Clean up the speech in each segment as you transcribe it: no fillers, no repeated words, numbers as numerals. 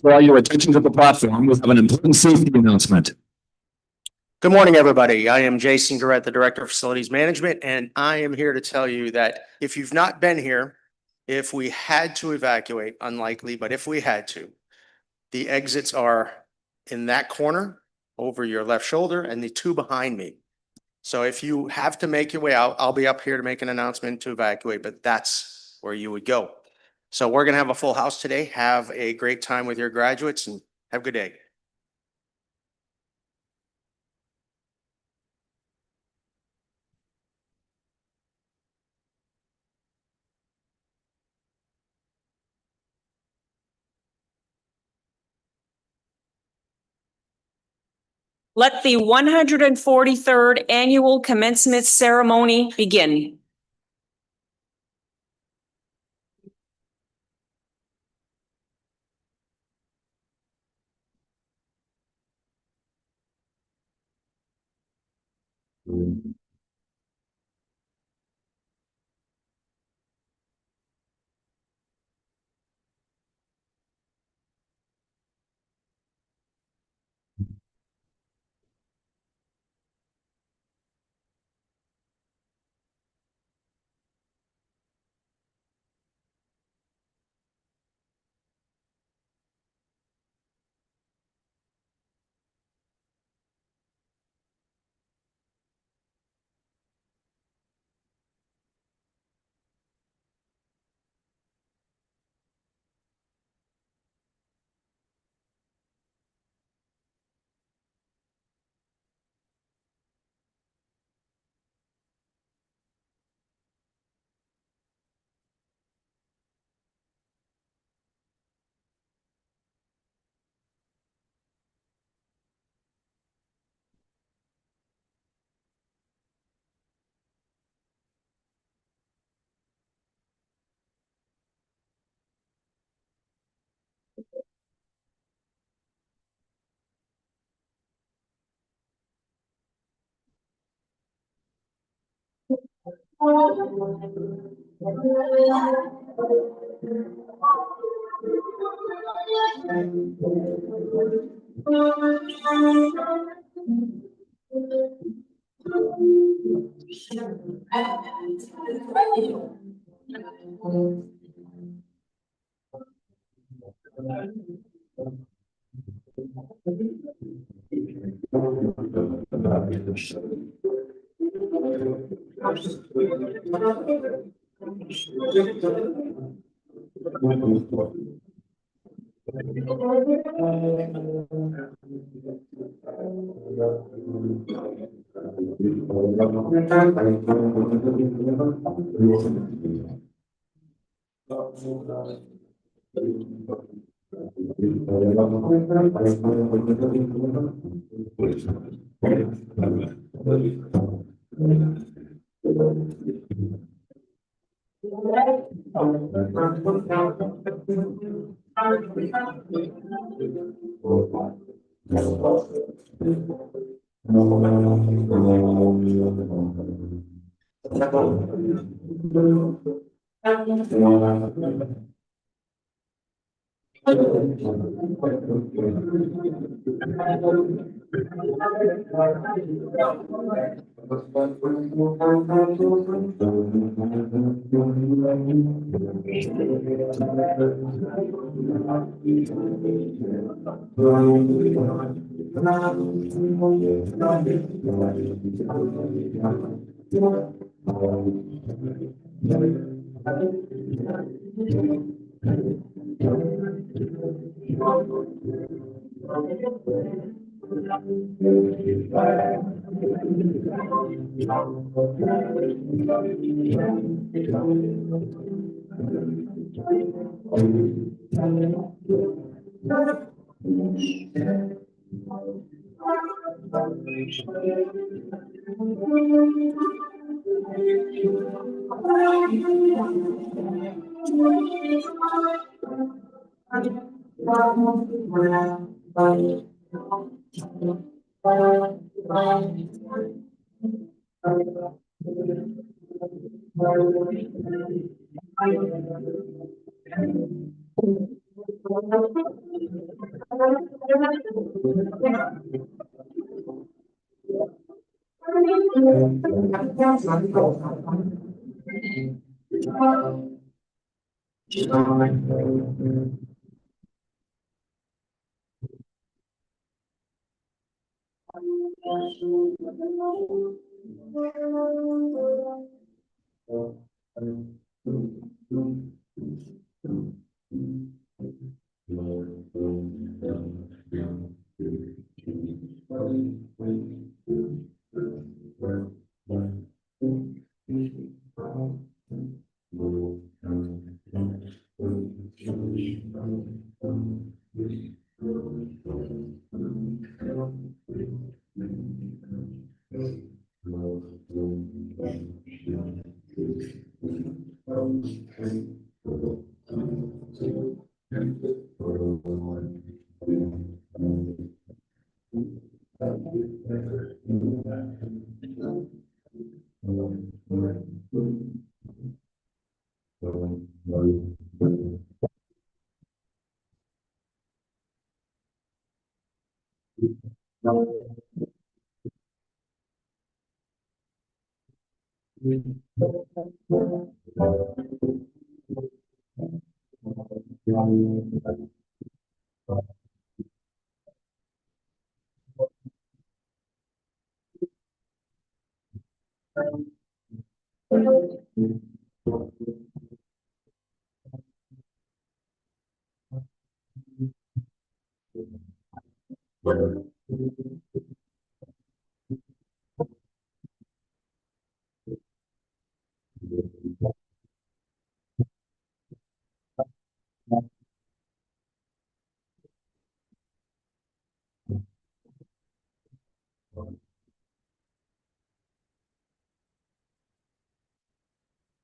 Draw your attention to the platform. We have an important safety announcement. Good morning, everybody. I am Jason Garrett, the Director of Facilities Management, and I am here to tell you that if you've not been here, if we had to evacuate, unlikely, but if we had to, the exits are in that corner over your left shoulder and the two behind me. So if you have to make your way out, I'll be up here to make an announcement to evacuate, but that's where you would go. So we're going to have a full house today. Have a great time with your graduates and have a good day. Let the 143rd Annual Commencement Ceremony begin.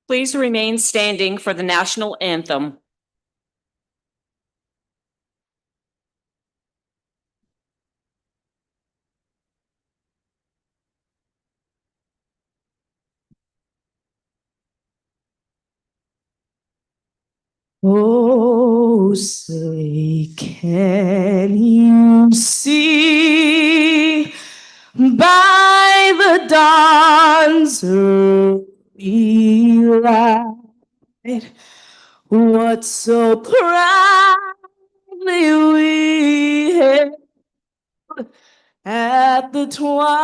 Please remain standing for the national anthem. Oh, say, can you see by the dawn's early light what so proudly we hailed at the twilight's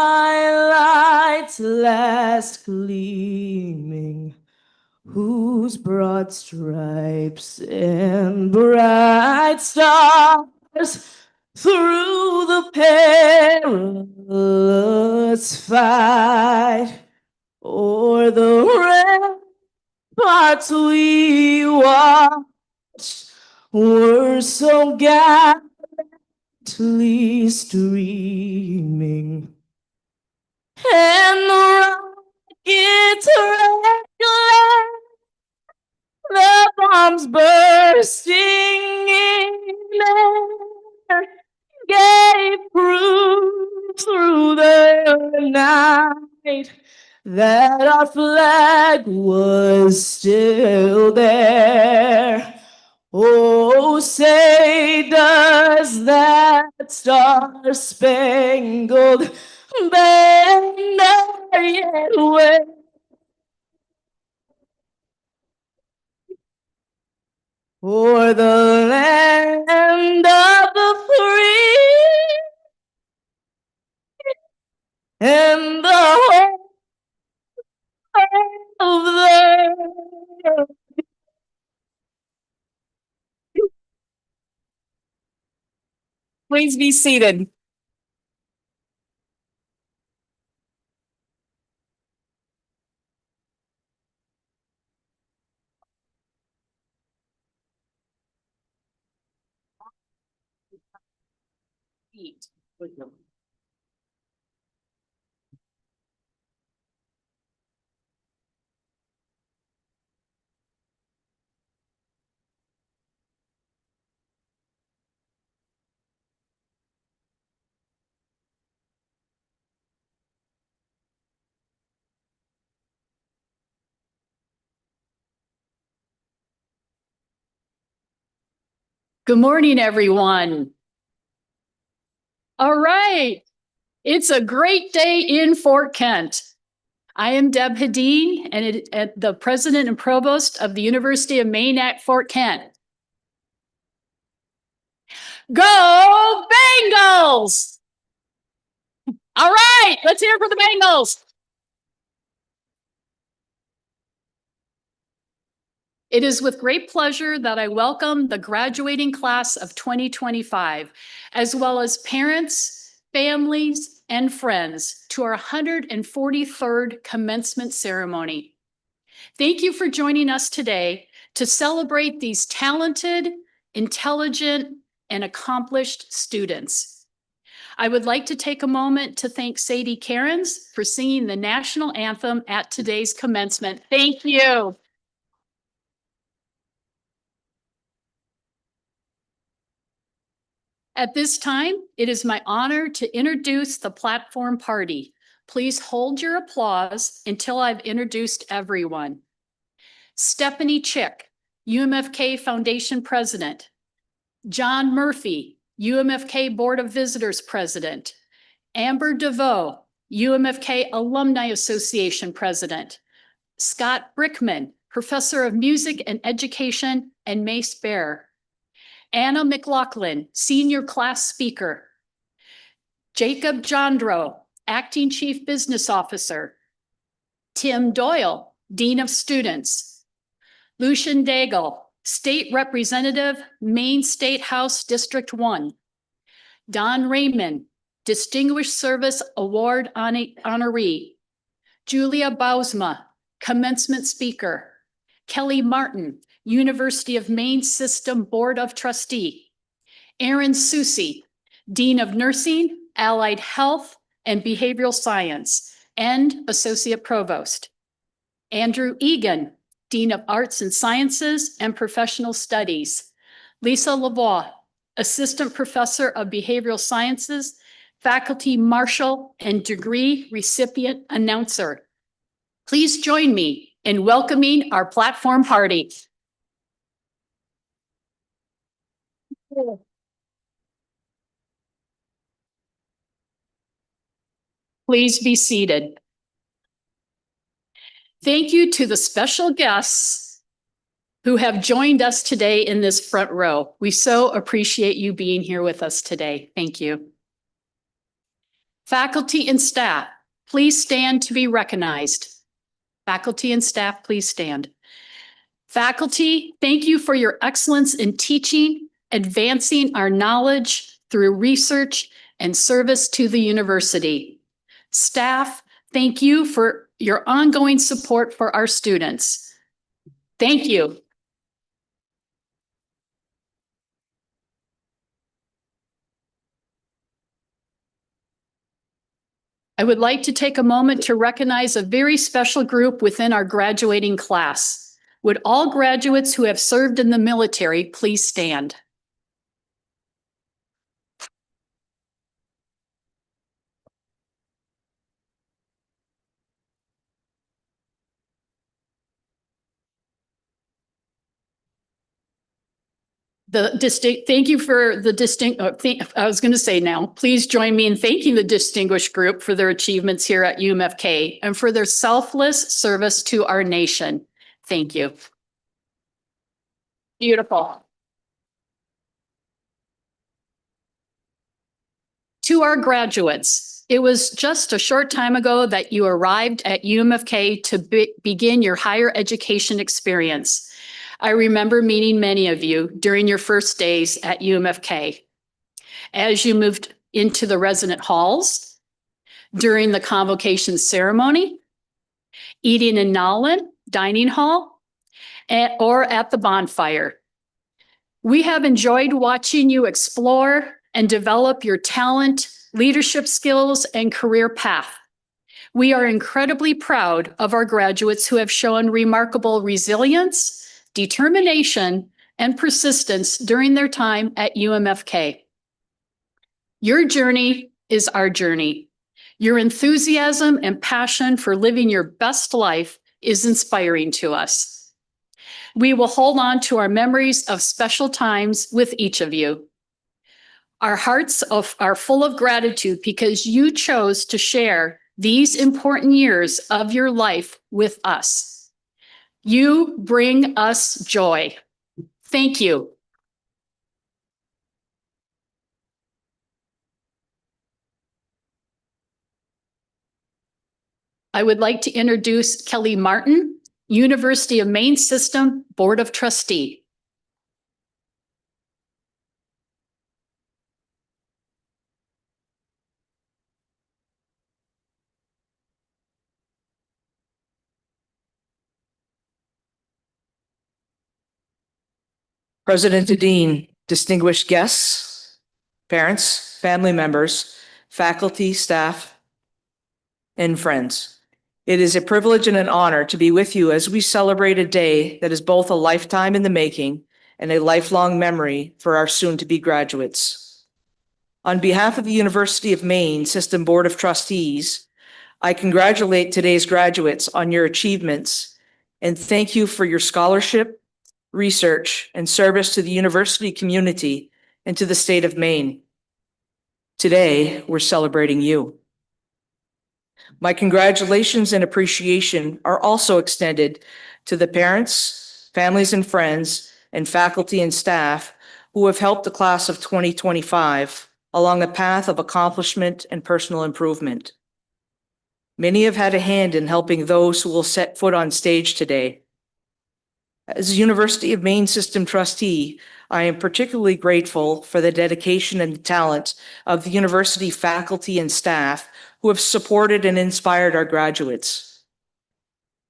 last gleaming, whose broad stripes and bright stars through the perilous fight o'er the ramparts we watched were so gallantly streaming, and the rockets reckless, the bombs bursting in air, gave proof through the night that our flag was still there. Oh, say does that star-spangled banner yet wave o'er the land of the free and the home of the... Please be seated. Good morning, everyone. All right. It's a great day in Fort Kent. I am Deb Hedin, and the president and provost of the University of Maine at Fort Kent. Go Bengals! All right, let's hear it for the Bengals. It is with great pleasure that I welcome the graduating class of 2025, as well as parents, families, and friends to our 143rd commencement ceremony. Thank you for joining us today to celebrate these talented, intelligent, and accomplished students. I would like to take a moment to thank Sadie Cairns for singing the national anthem at today's commencement. Thank you. At this time, it is my honor to introduce the platform party. Please hold your applause until I've introduced everyone. Stephanie Chick, UMFK Foundation President. John Murphy, UMFK Board of Visitors President. Amber DeVoe, UMFK Alumni Association President. Scott Brickman, Professor of Music and Education and Mace Bear. Anna McLaughlin, Senior Class Speaker. Jacob Jandro, Acting Chief Business Officer. Tim Doyle, Dean of Students. Lucian Daigle, State Representative, Maine State House District 1. Don Raymond, Distinguished Service Award honoree. Julia Bausma, Commencement Speaker. Kelly Martin, University of Maine System Board of Trustee. Aaron Susi, Dean of Nursing, Allied Health, and Behavioral Science, and Associate Provost. Andrew Egan, Dean of Arts and Sciences and Professional Studies. Lisa Lavoie, Assistant Professor of Behavioral Sciences, Faculty Marshal, and Degree Recipient Announcer. Please join me in welcoming our platform party. Please be seated. Thank you to the special guests who have joined us today in this front row. We so appreciate you being here with us today. Thank you. Faculty and staff, please stand to be recognized. Faculty and staff, please stand. Faculty, thank you for your excellence in teaching, advancing our knowledge through research and service to the university. Staff, thank you for your ongoing support for our students. Thank you. I would like to take a moment to recognize a very special group within our graduating class. Would all graduates who have served in the military please stand? Thank you for the I was going to say now, please join me in thanking the distinguished group for their achievements here at UMFK and for their selfless service to our nation. Thank you. Beautiful. To our graduates, it was just a short time ago that you arrived at UMFK to begin your higher education experience. I remember meeting many of you during your first days at UMFK. As you moved into the resident halls, during the convocation ceremony, eating in Nowlin dining hall, or at the bonfire. We have enjoyed watching you explore and develop your talent, leadership skills, and career path. We are incredibly proud of our graduates who have shown remarkable resilience, determination, and persistence during their time at UMFK. Your journey is our journey. Your enthusiasm and passion for living your best life is inspiring to us. We will hold on to our memories of special times with each of you. Our hearts are full of gratitude because you chose to share these important years of your life with us. You bring us joy. Thank you. I would like to introduce Kelly Martin, University of Maine System Board of Trustee. President Dean, distinguished guests, parents, family members, faculty, staff, and friends. It is a privilege and an honor to be with you as we celebrate a day that is both a lifetime in the making and a lifelong memory for our soon-to-be graduates. On behalf of the University of Maine System Board of Trustees, I congratulate today's graduates on your achievements and thank you for your scholarship, research, and service to the university community and to the state of Maine. Today, we're celebrating you. My congratulations and appreciation are also extended to the parents, families and friends, and faculty and staff who have helped the class of 2025 along a path of accomplishment and personal improvement. Many have had a hand in helping those who will set foot on stage today. As a University of Maine System trustee, I am particularly grateful for the dedication and talent of the university faculty and staff who have supported and inspired our graduates.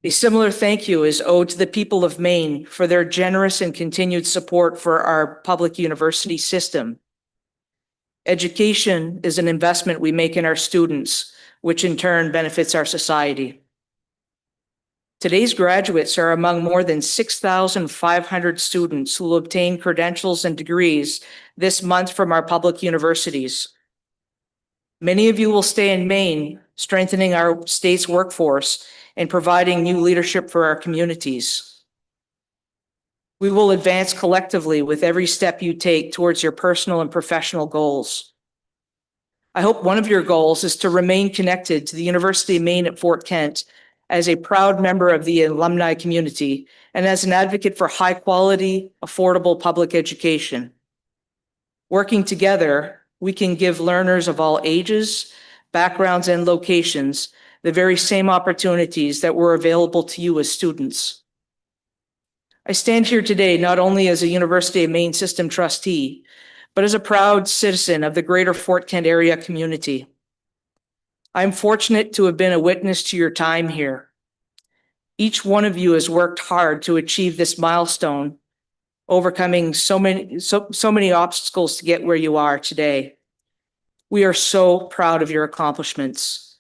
A similar thank you is owed to the people of Maine for their generous and continued support for our public university system. Education is an investment we make in our students, which in turn benefits our society. Today's graduates are among more than 6,500 students who will obtain credentials and degrees this month from our public universities. Many of you will stay in Maine, strengthening our state's workforce and providing new leadership for our communities. We will advance collectively with every step you take towards your personal and professional goals. I hope one of your goals is to remain connected to the University of Maine at Fort Kent as a proud member of the alumni community and as an advocate for high quality, affordable public education. Working together, we can give learners of all ages, backgrounds, and locations the very same opportunities that were available to you as students. I stand here today not only as a University of Maine System trustee, but as a proud citizen of the greater Fort Kent area community. I'm fortunate to have been a witness to your time here. Each one of you has worked hard to achieve this milestone, overcoming so many obstacles to get where you are today. We are so proud of your accomplishments.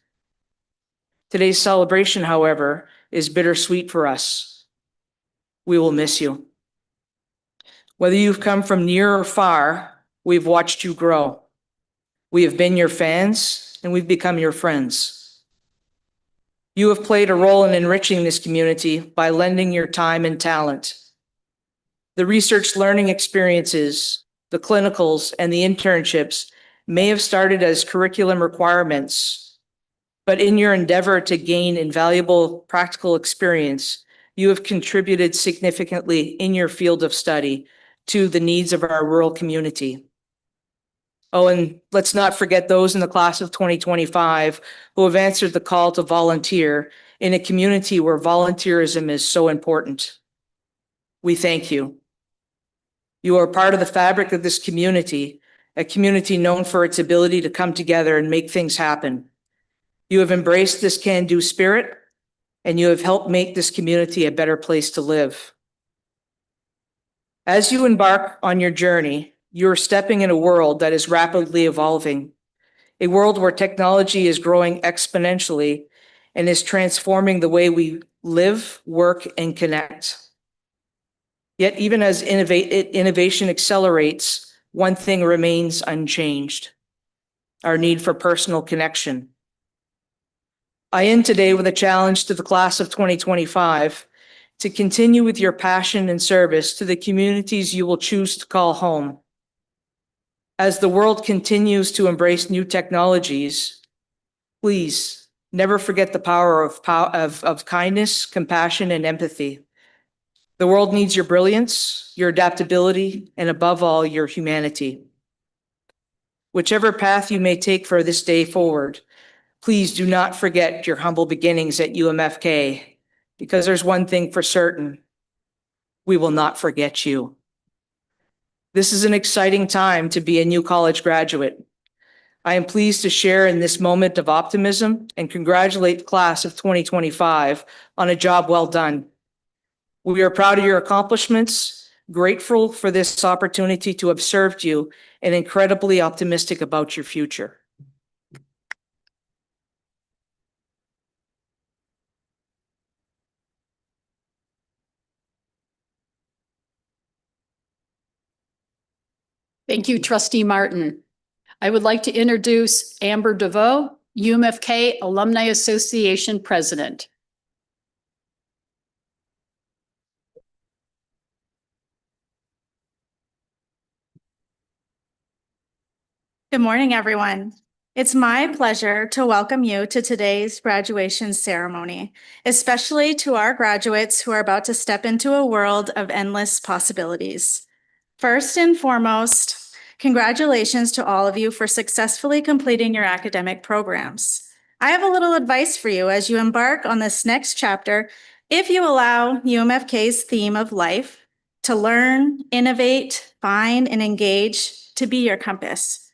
Today's celebration, however, is bittersweet for us. We will miss you. Whether you've come from near or far, we've watched you grow. We have been your fans, and we've become your friends. You have played a role in enriching this community by lending your time and talent. The research learning experiences, the clinicals, and the internships may have started as curriculum requirements, but in your endeavor to gain invaluable practical experience, you have contributed significantly in your field of study to the needs of our rural community. Oh, and let's not forget those in the class of 2025 who have answered the call to volunteer in a community where volunteerism is so important. We thank you. You are part of the fabric of this community, a community known for its ability to come together and make things happen. You have embraced this can-do spirit, and you have helped make this community a better place to live. As you embark on your journey, you are stepping in a world that is rapidly evolving, a world where technology is growing exponentially and is transforming the way we live, work, and connect. Yet even as innovation accelerates, one thing remains unchanged: our need for personal connection. I end today with a challenge to the class of 2025 to continue with your passion and service to the communities you will choose to call home. As the world continues to embrace new technologies, please never forget the power of kindness, compassion, and empathy. The world needs your brilliance, your adaptability, and above all, your humanity. Whichever path you may take for this day forward, please do not forget your humble beginnings at UMFK, because there's one thing for certain: we will not forget you. This is an exciting time to be a new college graduate. I am pleased to share in this moment of optimism and congratulate the class of 2025 on a job well done. We are proud of your accomplishments, grateful for this opportunity to have served you, and incredibly optimistic about your future. Thank you, Trustee Martin. I would like to introduce Amber DeVoe, UMFK Alumni Association President. Good morning, everyone. It's my pleasure to welcome you to today's graduation ceremony, especially to our graduates who are about to step into a world of endless possibilities. First and foremost, congratulations to all of you for successfully completing your academic programs. I have a little advice for you as you embark on this next chapter. If you allow UMFK's theme of life to learn, innovate, find, and engage to be your compass.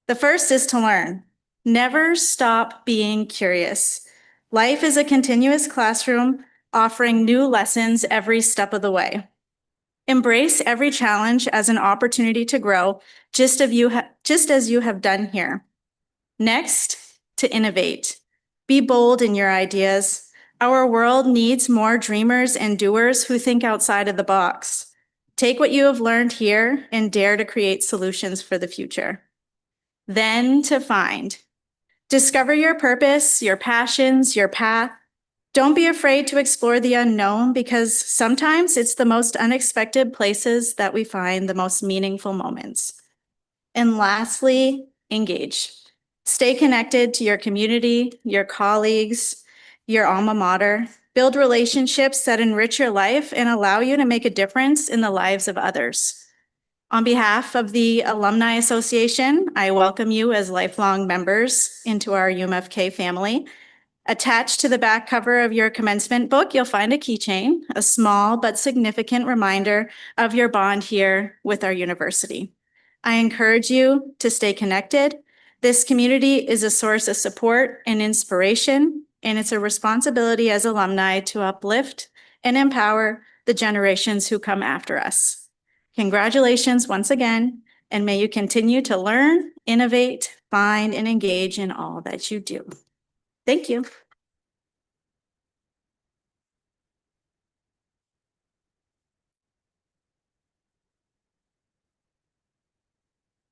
The first is to learn. Never stop being curious. Life is a continuous classroom offering new lessons every step of the way. Embrace every challenge as an opportunity to grow, just as you have done here. Next, to innovate. Be bold in your ideas. Our world needs more dreamers and doers who think outside of the box. Take what you have learned here and dare to create solutions for the future. Then to find. Discover your purpose, your passions, your path. Don't be afraid to explore the unknown, because sometimes it's the most unexpected places that we find the most meaningful moments. And lastly, engage. Stay connected to your community, your colleagues, your alma mater. Build relationships that enrich your life and allow you to make a difference in the lives of others. On behalf of the Alumni Association, I welcome you as lifelong members into our UMFK family. Attached to the back cover of your commencement book, you'll find a keychain, a small but significant reminder of your bond here with our university. I encourage you to stay connected. This community is a source of support and inspiration, and it's a responsibility as alumni to uplift and empower the generations who come after us. Congratulations once again, and may you continue to learn, innovate, find, and engage in all that you do. Thank you.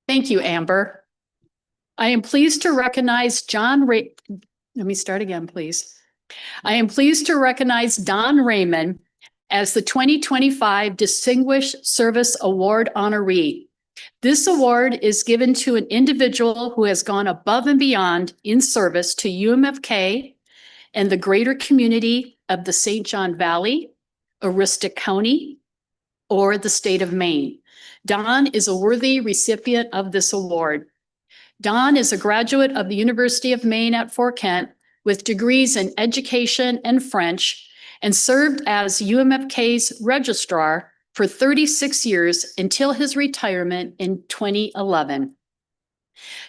Thank you, Amber. I am pleased to recognize let me start again, please. I am pleased to recognize Don Raymond as the 2025 Distinguished Service Award honoree. This award is given to an individual who has gone above and beyond in service to UMFK and the greater community of the St. John Valley, Aroostook County, or the state of Maine. Don is a worthy recipient of this award. Don is a graduate of the University of Maine at Fort Kent with degrees in education and French, and served as UMFK's registrar for 36 years until his retirement in 2011.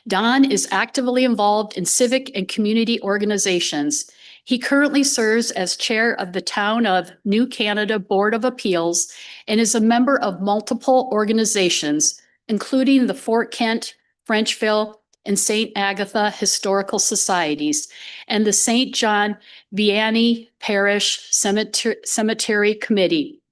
Don is actively involved in civic and community organizations. He currently serves as chair of the Town of New Canada Board of Appeals and is a member of multiple organizations, including the Fort Kent, Frenchville, and St. Agatha Historical Societies, and the St. John Vianney Parish Cemetery Committee,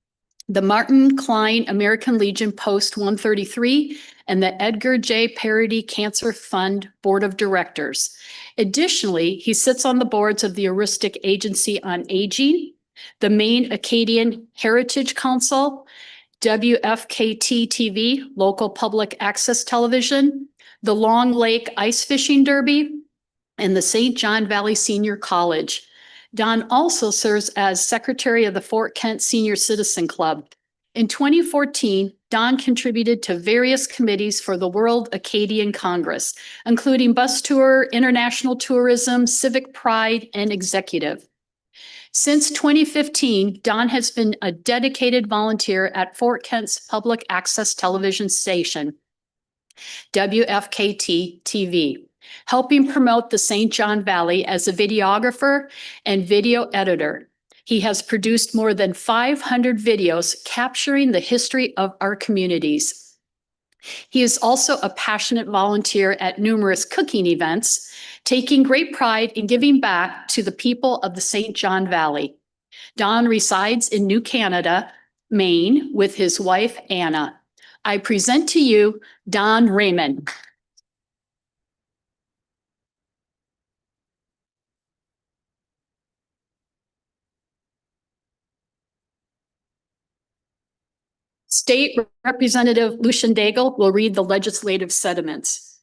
the Martin Klein American Legion Post 133, and the Edgar J. Parody Cancer Fund Board of Directors. Additionally, he sits on the boards of the Aroostook Agency on Aging, the Maine Acadian Heritage Council, WFKT TV, local public access television, the Long Lake Ice Fishing Derby, and the St. John Valley Senior College. Don also serves as secretary of the Fort Kent Senior Citizen Club. In 2014, Don contributed to various committees for the World Acadian Congress, including bus tour, international tourism, civic pride, and executive. Since 2015, Don has been a dedicated volunteer at Fort Kent's public access television station, WFKT TV, helping promote the St. John Valley as a videographer and video editor. He has produced more than 500 videos capturing the history of our communities. He is also a passionate volunteer at numerous cooking events, taking great pride in giving back to the people of the St. John Valley. Don resides in New Canada, Maine, with his wife, Anna. I present to you Don Raymond. State Representative Lucian Daigle will read the legislative sentiments.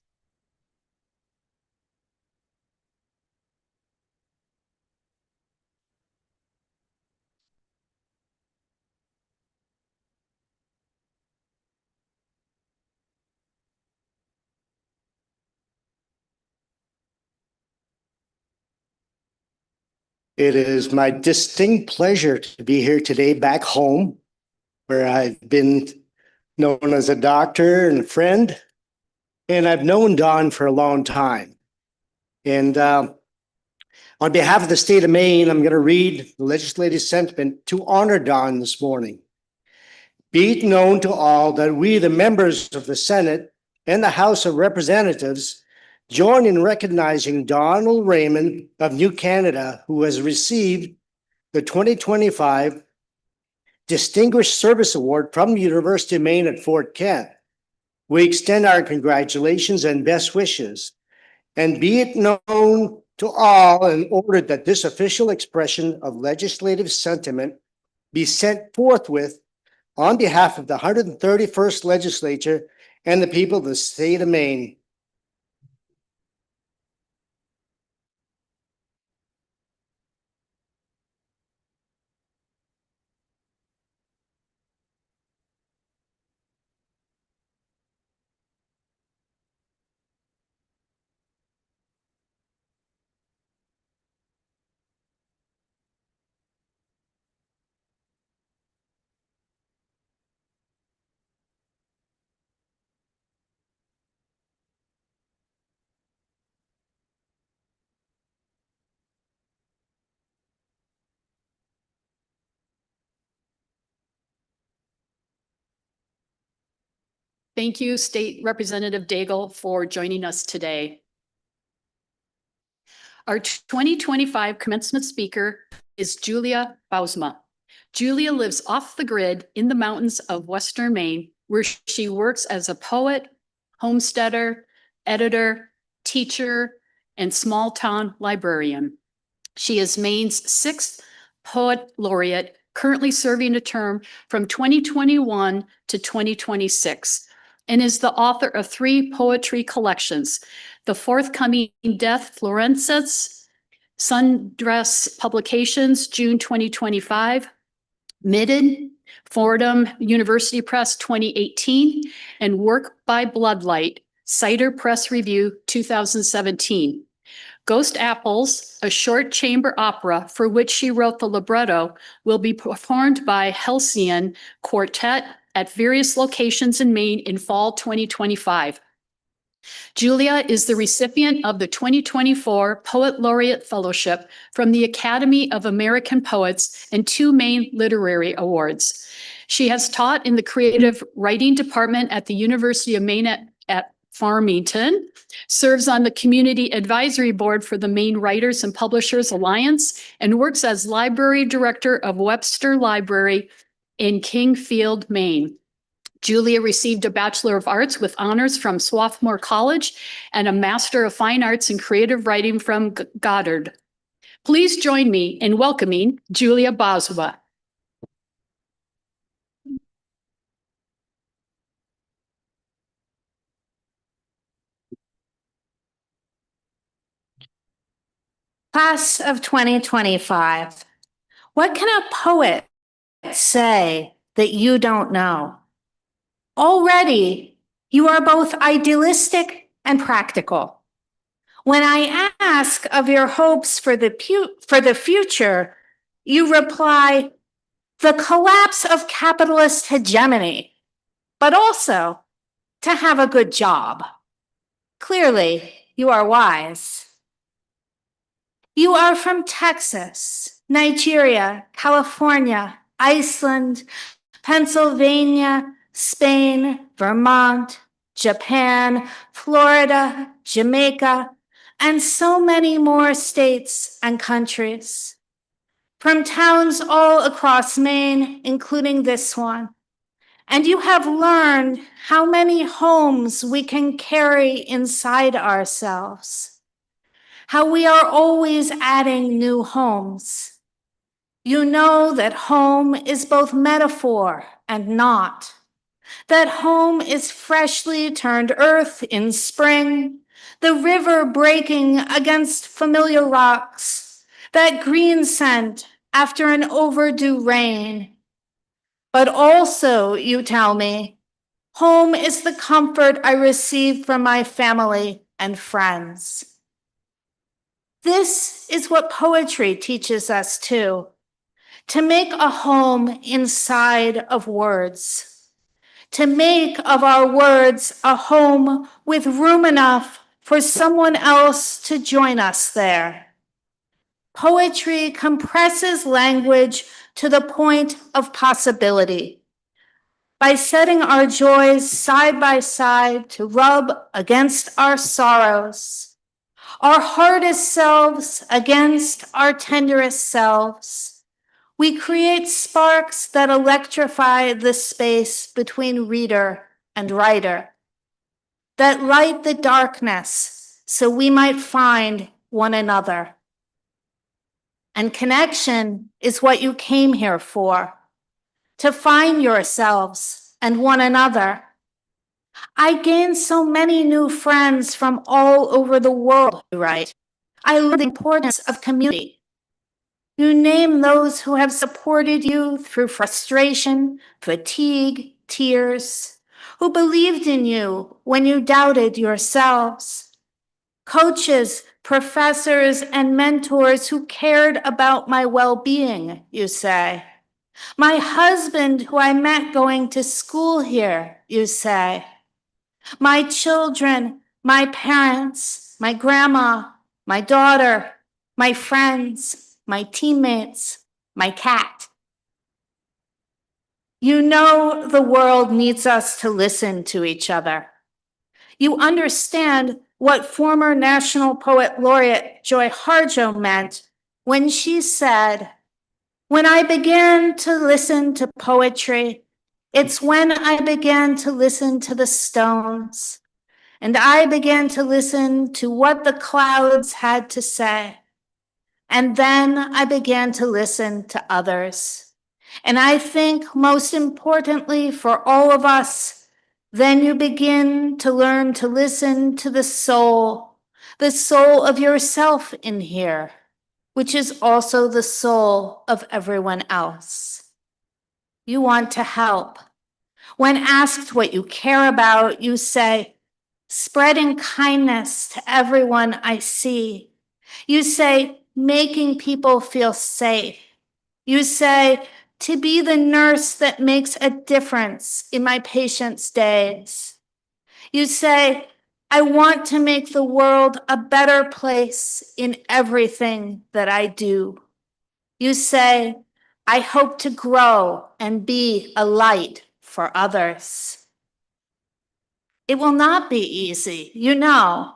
It is my distinct pleasure to be here today back home, where I've been known as a doctor and a friend, and I've known Don for a long time. And on behalf of the state of Maine, I'm going to read the legislative sentiment to honor Don this morning. Be it known to all that we, the members of the Senate and the House of Representatives, join in recognizing Donald Raymond of New Canada, who has received the 2025 Distinguished Service Award from the University of Maine at Fort Kent. We extend our congratulations and best wishes, and be it known to all and ordered that this official expression of legislative sentiment be sent forthwith on behalf of the 131st Legislature and the people of the state of Maine. Thank you, State Representative Daigle, for joining us today. Our 2025 commencement speaker is Julia Bausma. Julia lives off the grid in the mountains of Western Maine, where she works as a poet, homesteader, editor, teacher, and small town librarian. She is Maine's 6th Poet Laureate currently serving a term from 2021 to 2026, and is the author of 3 poetry collections: the forthcoming Death Florence's Sundress Publications, June 2025, Midden, Fordham University Press 2018, and Work by Bloodlight, Cider Press Review 2017. Ghost Apples, a short chamber opera for which she wrote the libretto, will be performed by Halcyon Quartet at various locations in Maine in fall 2025. Julia is the recipient of the 2024 Poet Laureate Fellowship from the Academy of American Poets and 2 Maine Literary Awards. She has taught in the creative writing department at the University of Maine at Farmington, serves on the Community Advisory Board for the Maine Writers and Publishers Alliance, and works as Library Director of Webster Library in Kingfield, Maine. Julia received a Bachelor of Arts with honors from Swarthmore College and a Master of Fine Arts in Creative Writing from Goddard. Please join me in welcoming Julia Boswa. Class of 2025, what can a poet say that you don't know? Already, you are both idealistic and practical. When I ask of your hopes for the future, you reply, the collapse of capitalist hegemony, but also to have a good job. Clearly, you are wise. You are from Texas, Nigeria, California, Iceland, Pennsylvania, Spain, Vermont, Japan, Florida, Jamaica, and so many more states and countries. From towns all across Maine, including this one. And you have learned how many homes we can carry inside ourselves. How we are always adding new homes. You know that home is both metaphor and not. That home is freshly turned earth in spring, the river breaking against familiar rocks, that green scent after an overdue rain. But also, you tell me, home is the comfort I receive from my family and friends. This is what poetry teaches us too, to make a home inside of words, to make of our words a home with room enough for someone else to join us there. Poetry compresses language to the point of possibility by setting our joys side by side to rub against our sorrows. Our hardest selves against our tenderest selves. We create sparks that electrify the space between reader and writer, that light the darkness so we might find one another. And connection is what you came here for, to find yourselves and one another. I gained so many new friends from all over the world, right? I learned the importance of community. You name those who have supported you through frustration, fatigue, tears, who believed in you when you doubted yourselves. Coaches, professors, and mentors who cared about my well-being, you say. My husband, who I met going to school here, you say. My children, my parents, my grandma, my daughter, my friends, my teammates, my cat. You know the world needs us to listen to each other. You understand what former National Poet Laureate Joy Harjo meant when she said, "When I began to listen to poetry, it's when I began to listen to the stones, and I began to listen to what the clouds had to say. And then I began to listen to others. And I think most importantly for all of us, then you begin to learn to listen to the soul of yourself in here, which is also the soul of everyone else. You want to help. When asked what you care about, you say, spreading kindness to everyone I see. You say, making people feel safe. You say, to be the nurse that makes a difference in my patients' days. You say, I want to make the world a better place in everything that I do. You say, I hope to grow and be a light for others. It will not be easy, you know,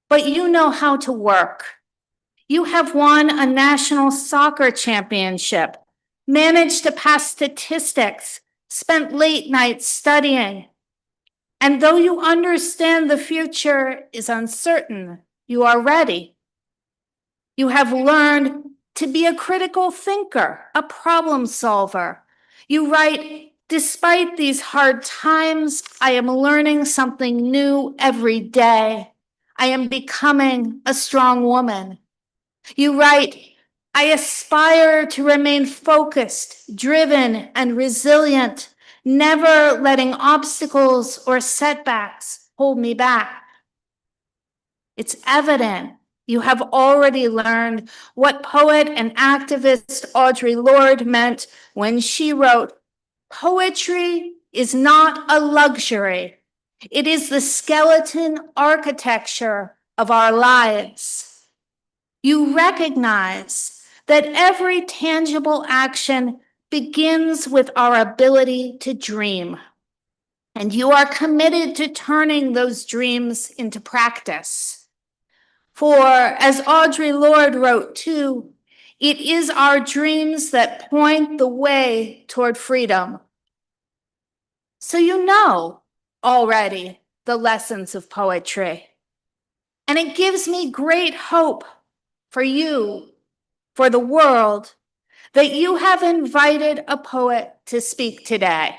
but you know how to work. You have won a national soccer championship, managed to pass statistics, spent late nights studying. And though you understand the future is uncertain, you are ready. You have learned to be a critical thinker, a problem solver. You write, despite these hard times, I am learning something new every day. I am becoming a strong woman. You write, I aspire to remain focused, driven, and resilient, never letting obstacles or setbacks hold me back. It's evident you have already learned what poet and activist Audre Lorde meant when she wrote, poetry is not a luxury. It is the skeleton architecture of our lives. You recognize that every tangible action begins with our ability to dream. And you are committed to turning those dreams into practice. For as Audre Lorde wrote too, it is our dreams that point the way toward freedom. So you know already the lessons of poetry. And it gives me great hope for you, for the world, that you have invited a poet to speak today.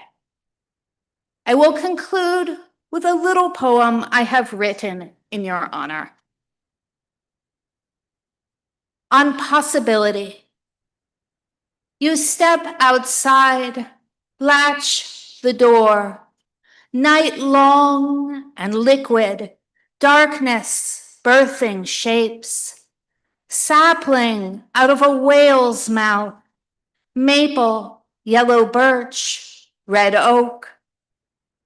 I will conclude with a little poem I have written in your honor. On possibility. You step outside, latch the door, night long and liquid, darkness birthing shapes, sapling out of a whale's mouth, maple, yellow birch, red oak.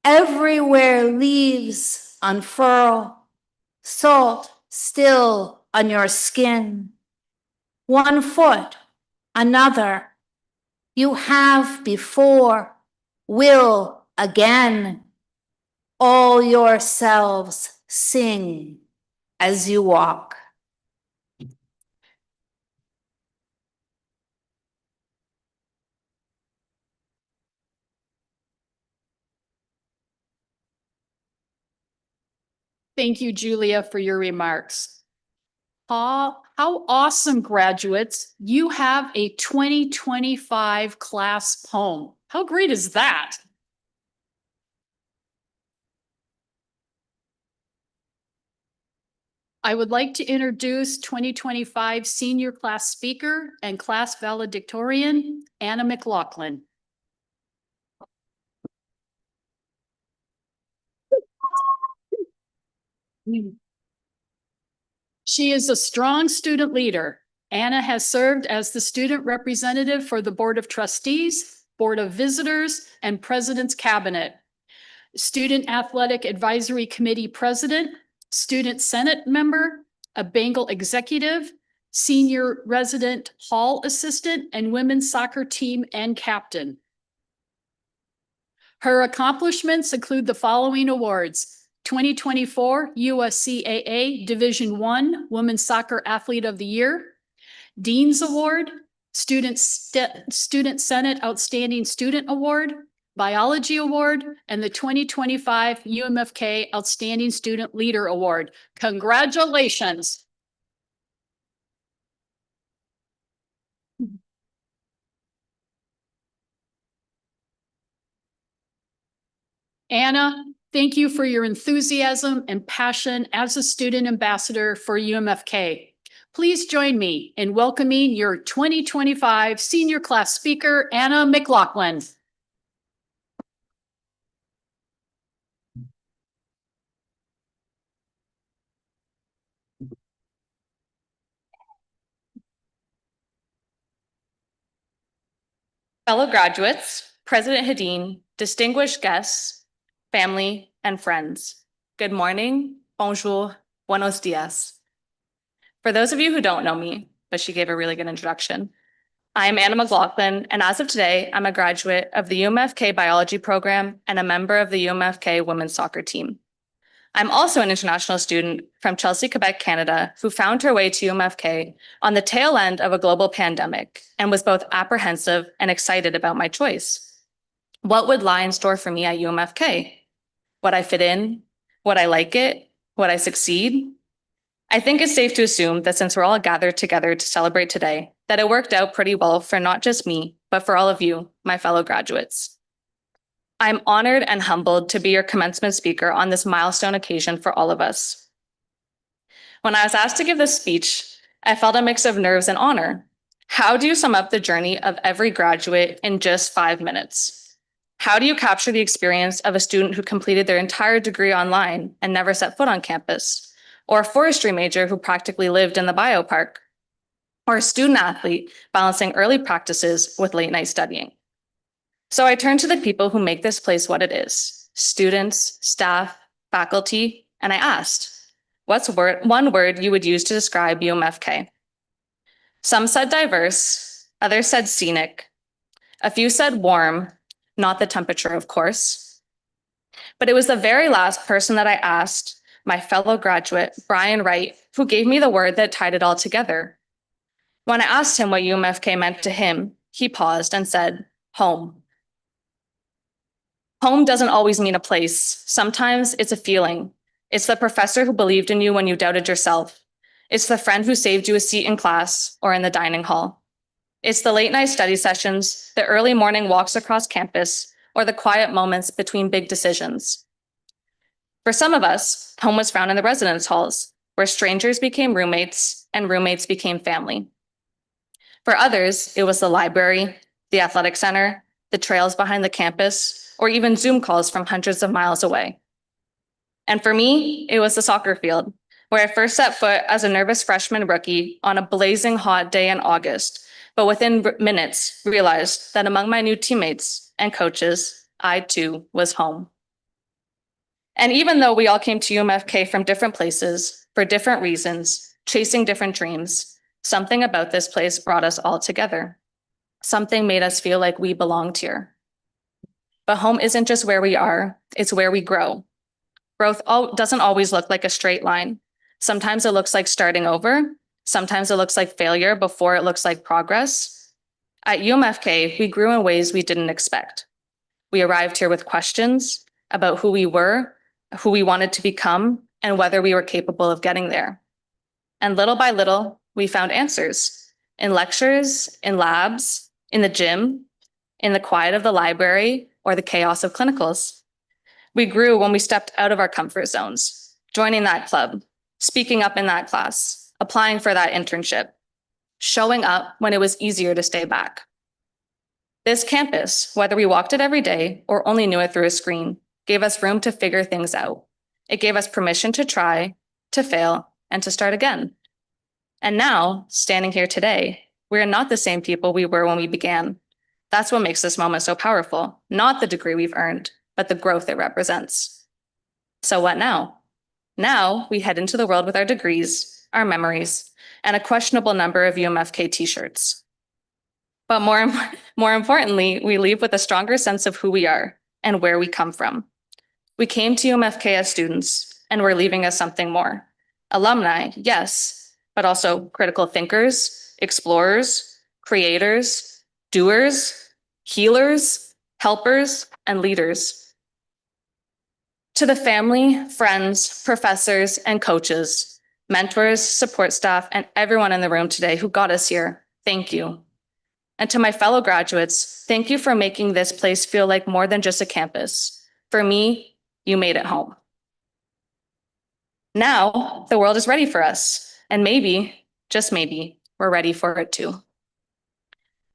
Everywhere leaves unfurl, salt still on your skin. 1 foot, another. You have before, will again. All yourselves sing as you walk. Thank you, Julia, for your remarks. How awesome, graduates. You have a 2025 class poem. How great is that? I would like to introduce 2025 senior class speaker and class valedictorian, Anna McLaughlin. She is a strong student leader. Anna has served as the student representative for the Board of Trustees, Board of Visitors, and President's Cabinet, Student Athletic Advisory Committee President, Student Senate member, a Bengal executive, Senior Resident Hall Assistant, and Women's Soccer Team and Captain. Her accomplishments include the following awards: 2024 USCAA Division I Women's Soccer Athlete of the Year, Dean's Award, Student Senate Outstanding Student Award, Biology Award, and the 2025 UMFK Outstanding Student Leader Award. Congratulations. Anna, thank you for your enthusiasm and passion as a student ambassador for UMFK. Please join me in welcoming your 2025 senior class speaker, Anna McLaughlin. Fellow graduates, President Hedin, distinguished guests, family, and friends, good morning, bonjour, buenos dias. For those of you who don't know me, but she gave a really good introduction, I am Anna McLaughlin, and as of today, I'm a graduate of the UMFK Biology program and a member of the UMFK women's soccer team. I'm also an international student from Chelsea, Quebec, Canada, who found her way to UMFK on the tail end of a global pandemic and was both apprehensive and excited about my choice. What would lie in store for me at UMFK? Would I fit in? Would I like it? Would I succeed? I think it's safe to assume that since we're all gathered together to celebrate today, that it worked out pretty well for not just me, but for all of you, my fellow graduates. I'm honored and humbled to be your commencement speaker on this milestone occasion for all of us. When I was asked to give this speech, I felt a mix of nerves and honor. How do you sum up the journey of every graduate in just 5 minutes? How do you capture the experience of a student who completed their entire degree online and never set foot on campus? Or a forestry major who practically lived in the biopark? Or a student athlete balancing early practices with late night studying? So I turned to the people who make this place what it is, students, staff, faculty, and I asked, what's one word you would use to describe UMFK? Some said diverse, others said scenic, a few said warm, not the temperature, of course. But it was the very last person that I asked, my fellow graduate, Brian Wright, who gave me the word that tied it all together. When I asked him what UMFK meant to him, he paused and said, home. Home doesn't always mean a place. Sometimes it's a feeling. It's the professor who believed in you when you doubted yourself. It's the friend who saved you a seat in class or in the dining hall. It's the late night study sessions, the early morning walks across campus, or the quiet moments between big decisions. For some of us, home was found in the residence halls, where strangers became roommates and roommates became family. For others, it was the library, the athletic center, the trails behind the campus, or even Zoom calls from hundreds of miles away. And for me, it was the soccer field, where I first set foot as a nervous freshman rookie on a blazing hot day in August, but within minutes realized that among my new teammates and coaches, I too was home. And even though we all came to UMFK from different places, for different reasons, chasing different dreams, something about this place brought us all together. Something made us feel like we belonged here. But home isn't just where we are, it's where we grow. Growth doesn't always look like a straight line. Sometimes it looks like starting over. Sometimes it looks like failure before it looks like progress. At UMFK, we grew in ways we didn't expect. We arrived here with questions about who we were, who we wanted to become, and whether we were capable of getting there. And little by little, we found answers in lectures, in labs, in the gym, in the quiet of the library, or the chaos of clinicals. We grew when we stepped out of our comfort zones, joining that club, speaking up in that class, applying for that internship, showing up when it was easier to stay back. This campus, whether we walked it every day or only knew it through a screen, gave us room to figure things out. It gave us permission to try, to fail, and to start again. And now, standing here today, we are not the same people we were when we began. That's what makes this moment so powerful, not the degree we've earned, but the growth it represents. So what now? Now we head into the world with our degrees, our memories, and a questionable number of UMFK t-shirts. But more importantly, we leave with a stronger sense of who we are and where we come from. We came to UMFK as students, and we're leaving as something more. Alumni, yes, but also critical thinkers, explorers, creators, doers, healers, helpers, and leaders. To the family, friends, professors, and coaches, mentors, support staff, and everyone in the room today who got us here, thank you. And to my fellow graduates, thank you for making this place feel like more than just a campus, for For me, you made it home. Now, the world is ready for us, and maybe, just maybe, we're ready for it too.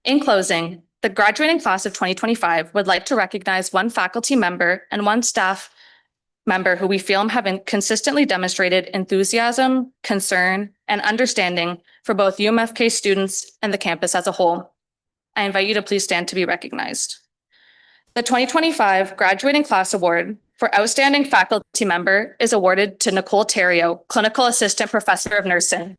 In closing, the graduating class of 2025 would like to recognize one faculty member and one staff member who we feel have consistently demonstrated enthusiasm, concern, and understanding for both UMFK students and the campus as a whole. I invite you to please stand to be recognized. The 2025 Graduating Class Award for Outstanding Faculty Member is awarded to Nicole Terrio, Clinical Assistant Professor of Nursing.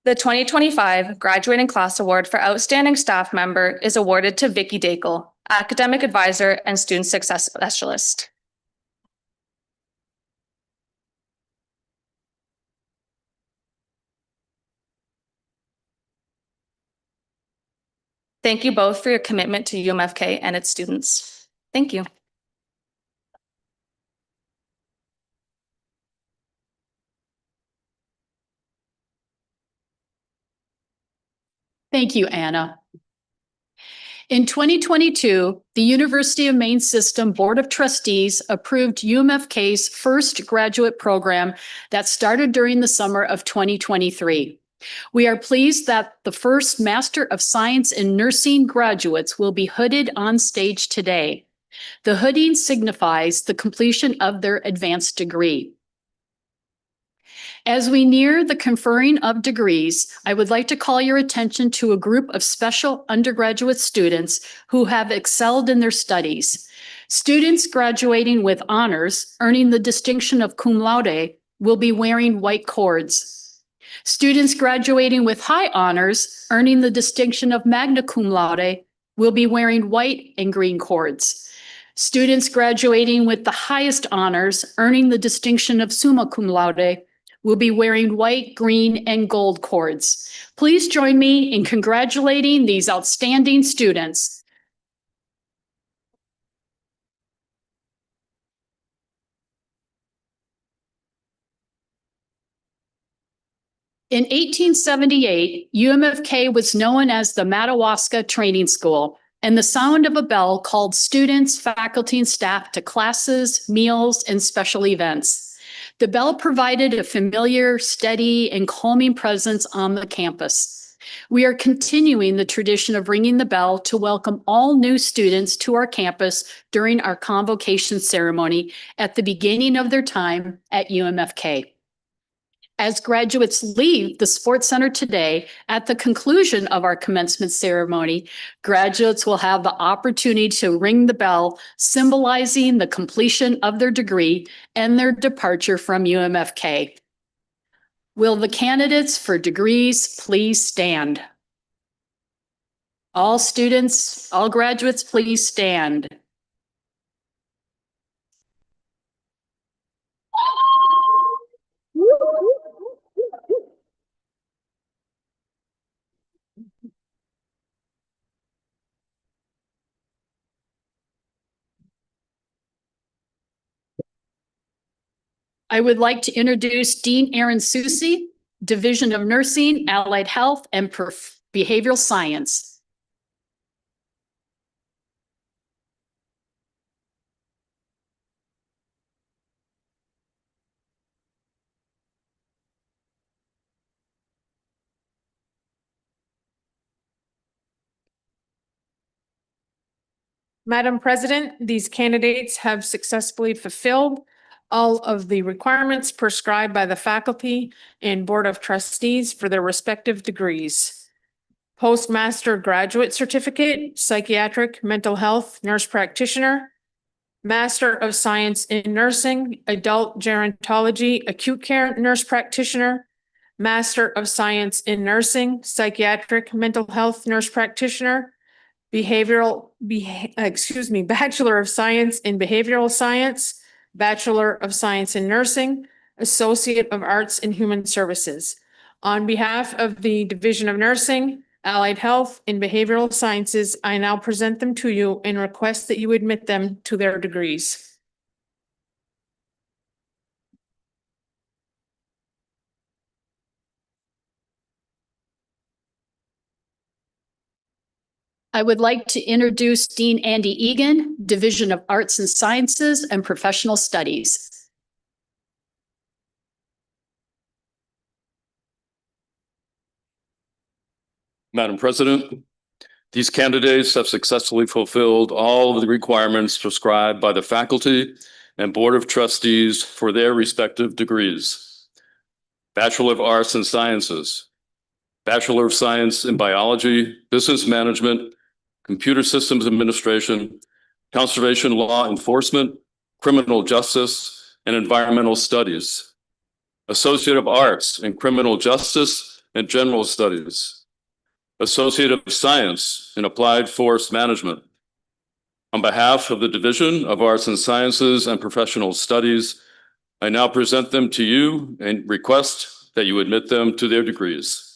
The 2025 Graduating Class Award for Outstanding Staff Member is awarded to Vicki Dakel, Academic Advisor and Student Success Specialist. Thank you both for your commitment to UMFK and its students. Thank you. Thank you, Anna. In 2022, the University of Maine System Board of Trustees approved UMFK's first graduate program that started during the summer of 2023. We are pleased that the first Master of Science in Nursing graduates will be hooded on stage today. The hooding signifies the completion of their advanced degree. As we near the conferring of degrees, I would like to call your attention to a group of special undergraduate students who have excelled in their studies. Students graduating with honors, earning the distinction of cum laude, will be wearing white cords. Students graduating with high honors, earning the distinction of magna cum laude, will be wearing white and green cords. Students graduating with the highest honors, earning the distinction of summa cum laude, will be wearing white, green, and gold cords. Please join me in congratulating these outstanding students. In 1878, UMFK was known as the Madawaska Training School, and the sound of a bell called students, faculty, and staff to classes, meals, and special events. The bell provided a familiar, steady, and calming presence on the campus. We are continuing the tradition of ringing the bell to welcome all new students to our campus during our convocation ceremony at the beginning of their time at UMFK. As graduates leave the Sports Center today, at the conclusion of our commencement ceremony, graduates will have the opportunity to ring the bell, symbolizing the completion of their degree and their departure from UMFK. Will the candidates for degrees please stand? All students, all graduates, please stand. I would like to introduce Dean Aaron Susi, Division of Nursing, Allied Health, and Behavioral Science. Madam President, these candidates have successfully fulfilled all of the requirements prescribed by the faculty and Board of Trustees for their respective degrees. Postmaster Graduate Certificate, Psychiatric Mental Health Nurse Practitioner, Master of Science in Nursing, Adult Gerontology Acute Care Nurse Practitioner, Master of Science in Nursing, Psychiatric Mental Health Nurse Practitioner, Bachelor of Science in Behavioral Science, Bachelor of Science in Nursing, Associate of Arts in Human Services. On behalf of the Division of Nursing, Allied Health, and Behavioral Sciences, I now present them to you and request that you admit them to their degrees. I would like to introduce Dean Andy Egan, Division of Arts and Sciences and Professional Studies. Madam President, these candidates have successfully fulfilled all of the requirements prescribed by the faculty and Board of Trustees for their respective degrees. Bachelor of Arts and Sciences, Bachelor of Science in Biology, Business Management, Computer Systems Administration, Conservation Law Enforcement, Criminal Justice, and Environmental Studies. Associate of Arts in Criminal Justice and General Studies. Associate of Science in Applied Force Management. On behalf of the Division of Arts and Sciences and Professional Studies, I now present them to you and request that you admit them to their degrees.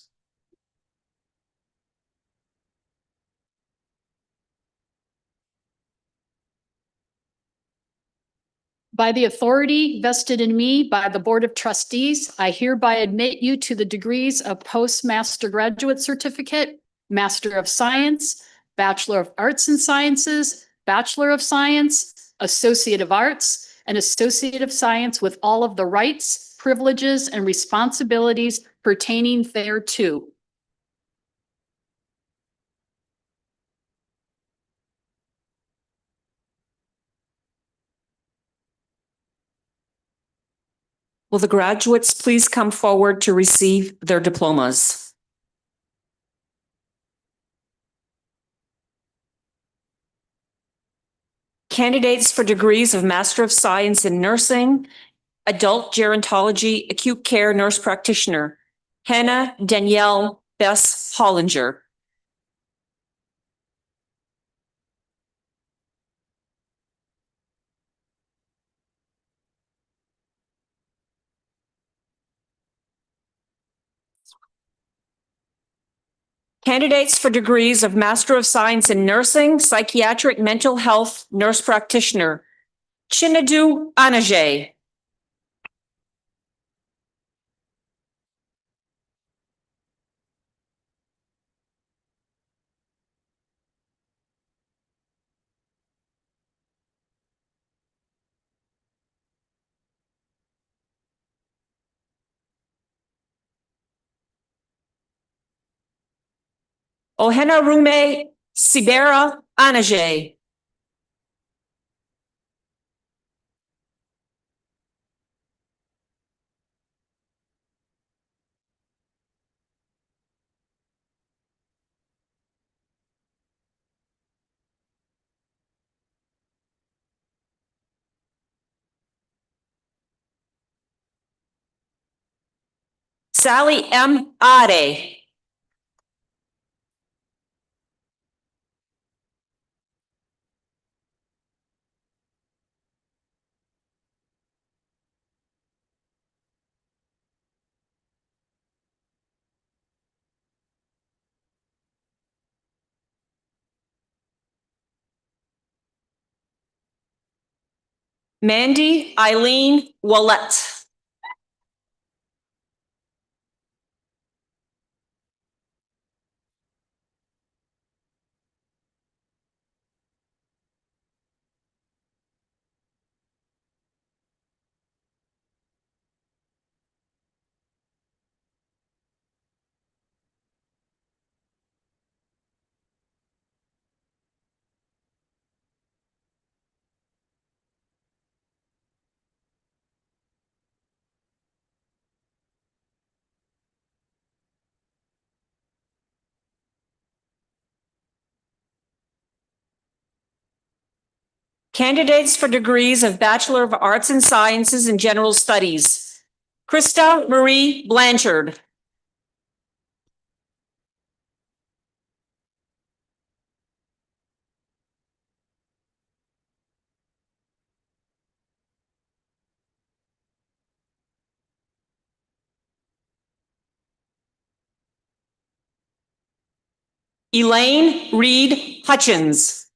By the authority vested in me by the Board of Trustees, I hereby admit you to the degrees of Postmaster Graduate Certificate, Master of Science, Bachelor of Arts and Sciences, Bachelor of Science, Associate of Arts, and Associate of Science with all of the rights, privileges, and responsibilities pertaining thereto. Will the graduates please come forward to receive their diplomas? Candidates for degrees of Master of Science in Nursing, Adult Gerontology, Acute Care Nurse Practitioner, Hannah Danielle Bess Hollinger. Candidates for degrees of Master of Science in Nursing, Psychiatric Mental Health Nurse Practitioner, Chinadu Anajay. Ohena Rume Sibera Anajay. Sally M. Ade. Mandy Eileen Willett. Candidates for degrees of Bachelor of Arts and Sciences in General Studies, Krista Marie Blanchard. Elaine Reed Hutchins.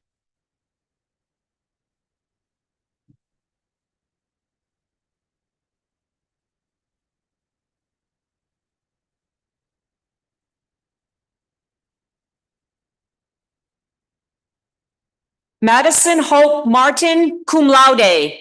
Madison Hope Martin, cum laude.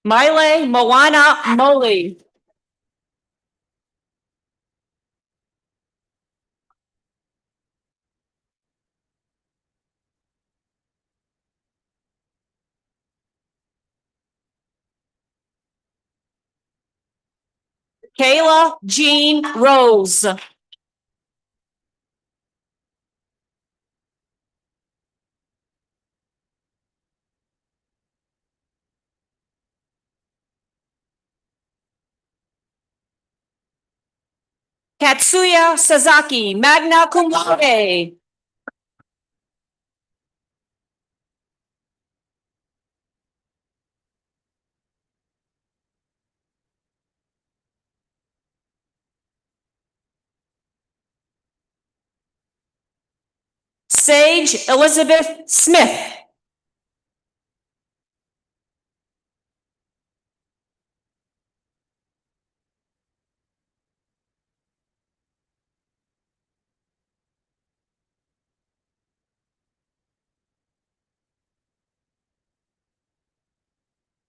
Maile Moana Moli. Kayla Jean Rose. Katsuya Sasaki, magna cum laude. Sage Elizabeth Smith.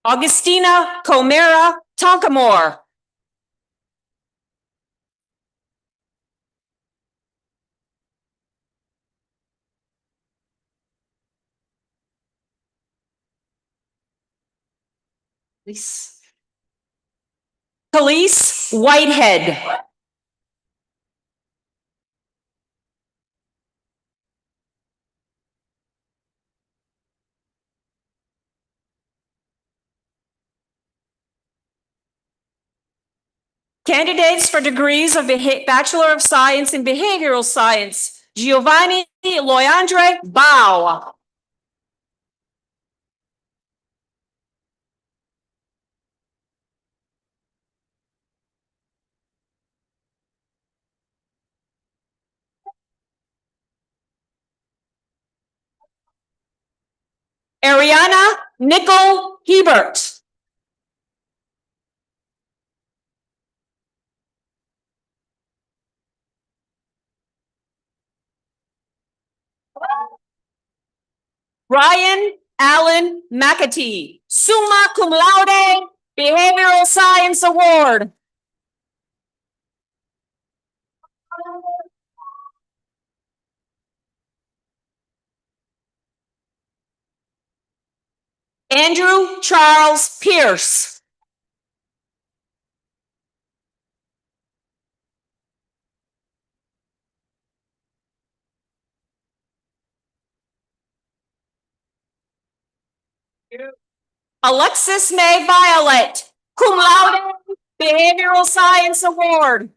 Augustina Comera Tonkamore. Khalees Whitehead. Candidates for degrees of Bachelor of Science in Behavioral Science, Giovanni Loyandre Bao. Ariana Nicole Hebert. Ryan Allen McAtee, summa cum laude, Behavioral Science Award. Andrew Charles Pierce. Alexis May Violet, cum laude, Behavioral Science Award.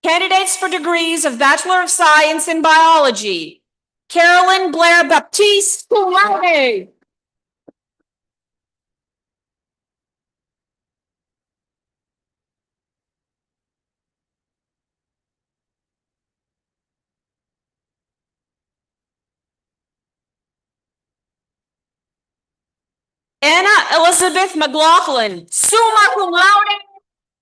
Candidates for degrees of Bachelor of Science in Biology, Carolyn Blair Baptiste, cum laude. Anna Elizabeth McLaughlin, summa cum laude,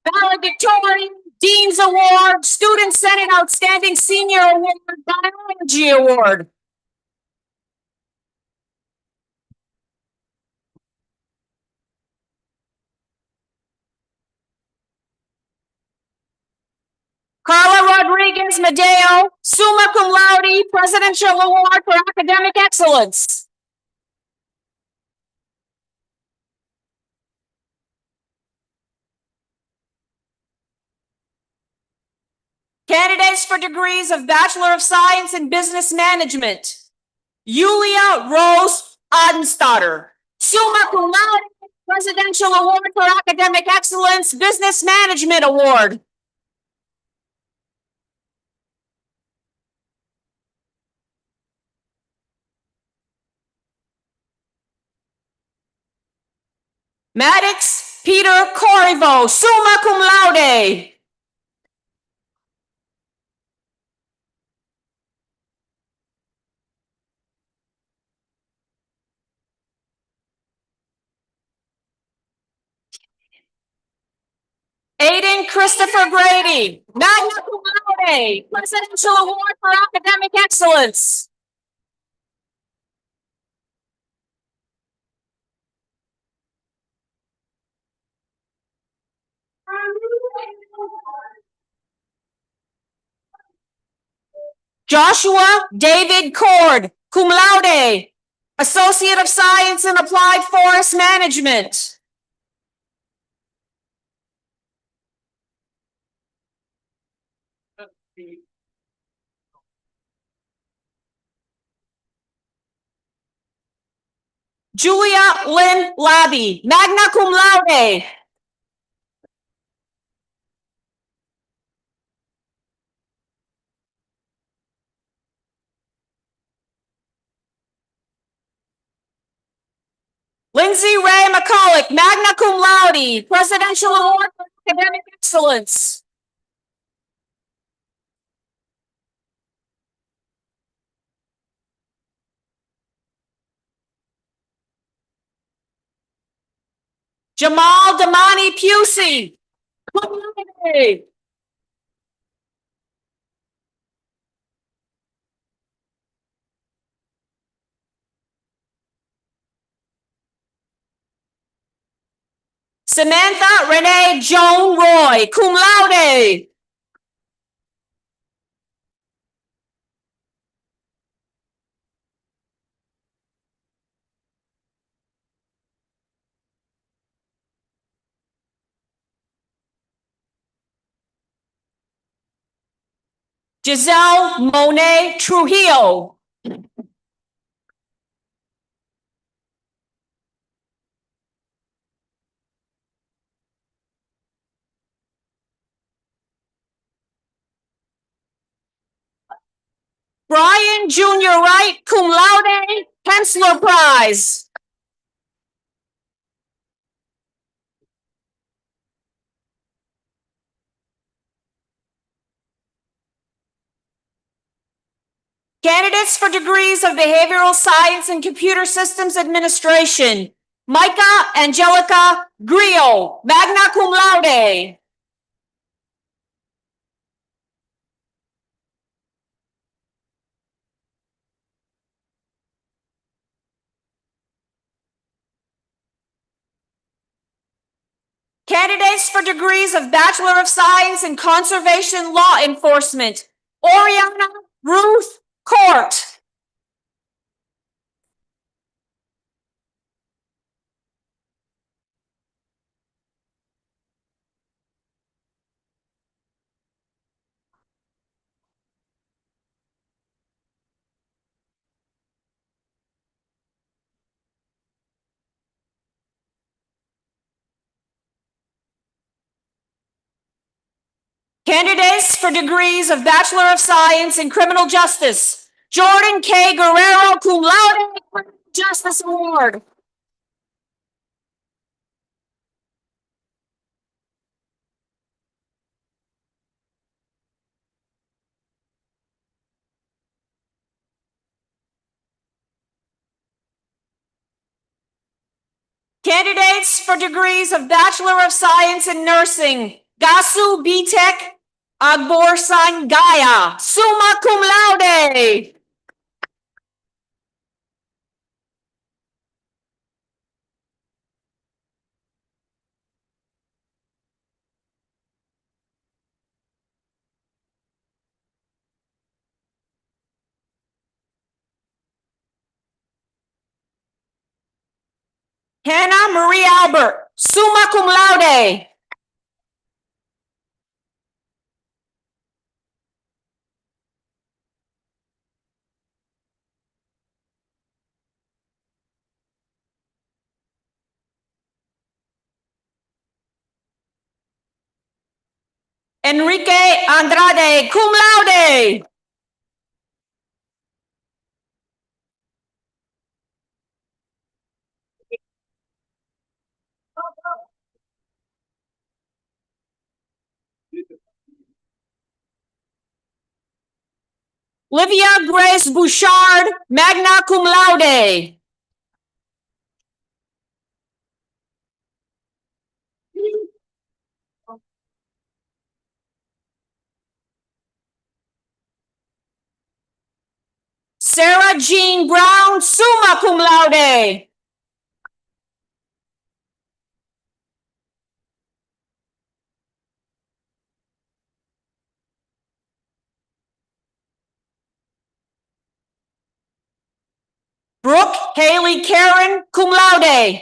valedictorian, Dean's Award, Student Senate Outstanding Senior Award, Biology Award. Carla Rodriguez Madeo, summa cum laude, Presidential Award for Academic Excellence. Candidates for degrees of Bachelor of Science in Business Management, Julia Rose Adenstatter, summa cum laude, Presidential Award for Academic Excellence, Business Management Award. Maddox Peter Corriveau, summa cum laude. Aiden Christopher Grady, magna cum laude, Presidential Award for Academic Excellence. Joshua David Cord, cum laude, Associate of Science in Applied Forest Management. Julia Lynn Labby, magna cum laude. Lindsay Ray McCulloch, magna cum laude, Presidential Award for Academic Excellence. Jamal Damani Pusey, cum laude. Samantha Renee Joan Roy, cum laude. Giselle Monet Trujillo. Brian Junior Wright, cum laude, Hensler Prize. Candidates for degrees of Behavioral Science and Computer Systems Administration. Micah Angelica Grillo, magna cum laude. Candidates for degrees of Bachelor of Science in Conservation Law Enforcement. Oriana Ruth Court. Candidates for degrees of Bachelor of Science in Criminal Justice. Jordan K. Guerrero, cum laude, Criminal Justice Award. Candidates for degrees of Bachelor of Science in Nursing. Gasu Bitek Agbor Sangaya, summa cum laude. Hannah Marie Albert, summa cum laude. Enrique Andrade, cum laude. Livia Grace Bouchard, magna cum laude. Sarah Jean Brown, summa cum laude. Brooke Haley Karen, cum laude.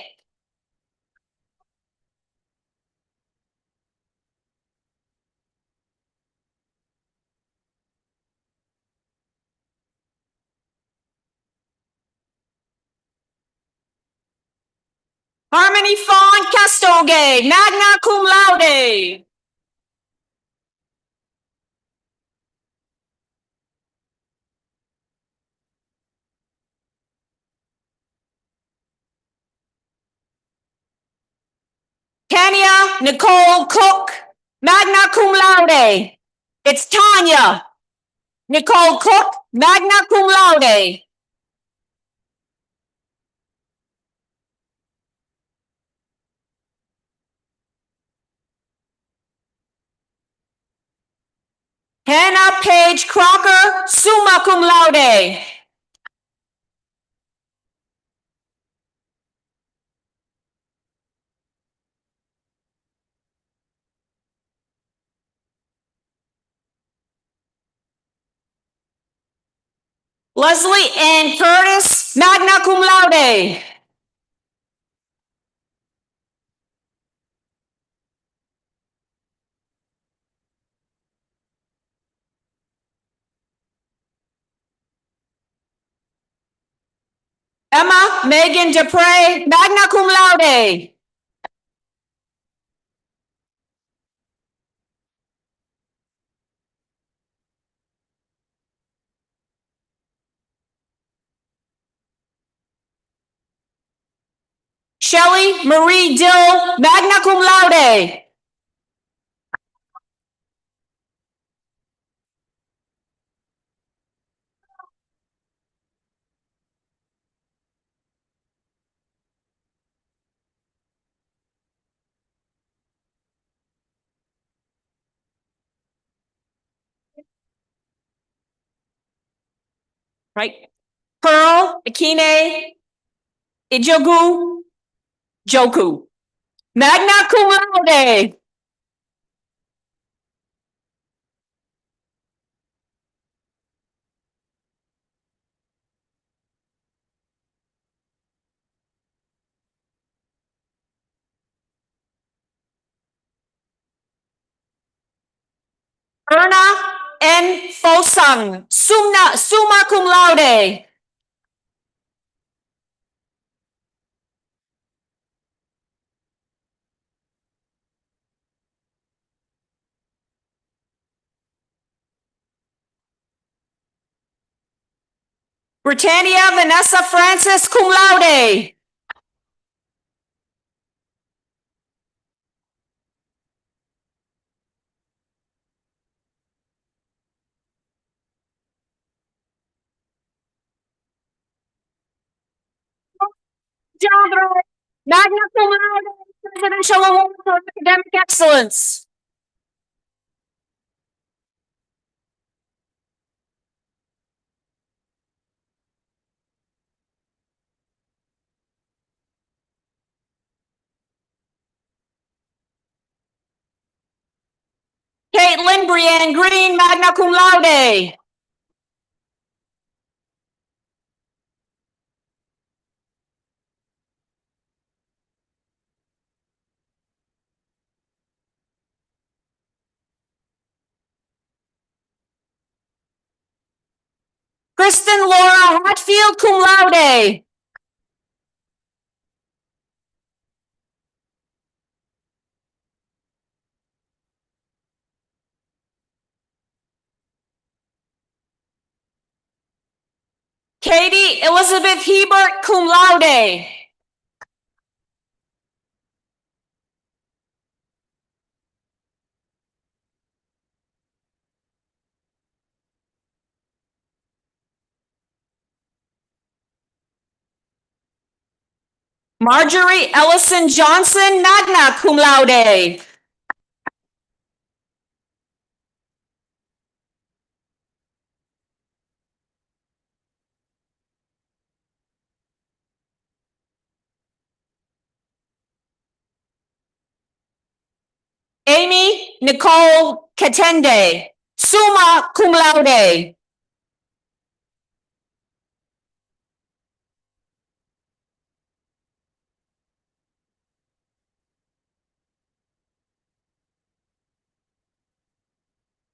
Harmony Fawn Castoge, magna cum laude. Tanya Nicole Cook, magna cum laude. It's Tanya Nicole Cook, magna cum laude. Hannah Page Crocker, summa cum laude. Leslie Ann Curtis, magna cum laude. Emma Megan Dupre, magna cum laude. Shelley Marie Dill, magna cum laude. Right. Pearl Akine Ijogu Joku, magna cum laude. Erna N. Fosang, summa cum laude. Britannia Vanessa Francis, cum laude. John, magna cum laude, Presidential Award for Academic Excellence. Caitlin Brienne Green, magna cum laude. Kristen Laura Hatfield, cum laude. Katie Elizabeth Hebert, cum laude. Marjorie Ellison Johnson, magna cum laude. Amy Nicole Katende, summa cum laude.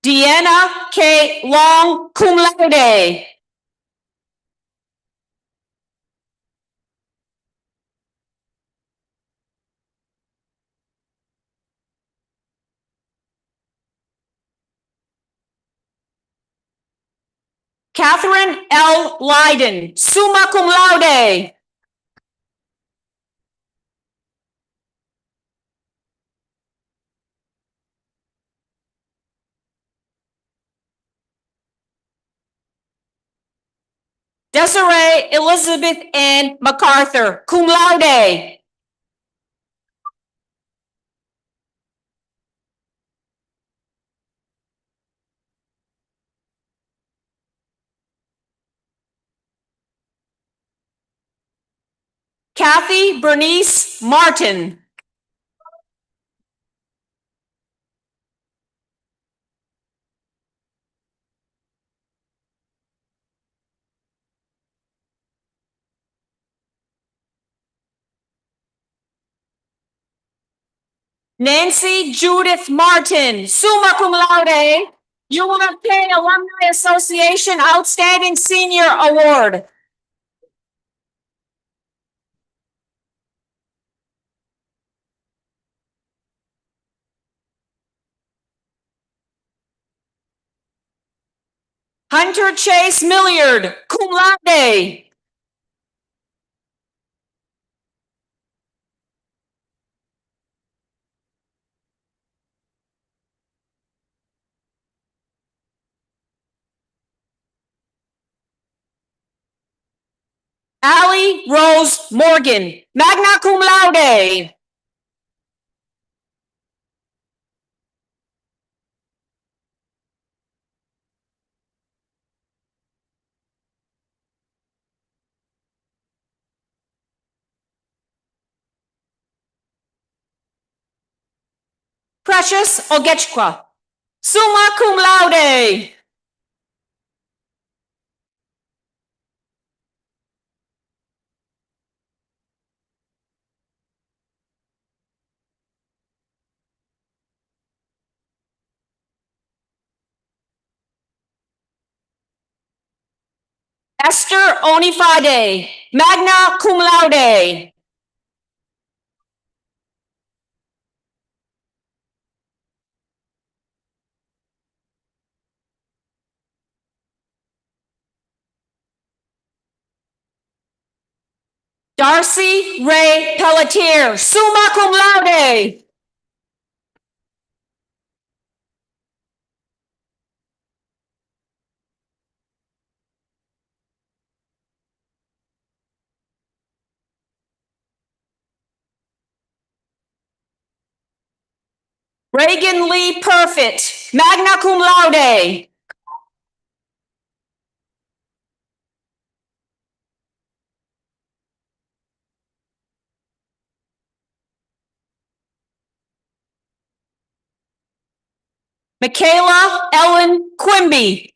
Deanna K. Long, cum laude. Catherine L. Lyden, summa cum laude. Desiree Elizabeth Ann MacArthur, cum laude. Kathy Bernice Martin. Nancy Judith Martin, summa cum laude. UMFK Alumni Association Outstanding Senior Award. Hunter Chase Milliard, cum laude. Allie Rose Morgan, magna cum laude. Precious Ogechqua, summa cum laude. Esther Onifade, magna cum laude. Darcy Ray Pelletier, summa cum laude. Reagan Lee Perfect, magna cum laude. Michaela Ellen Quimby.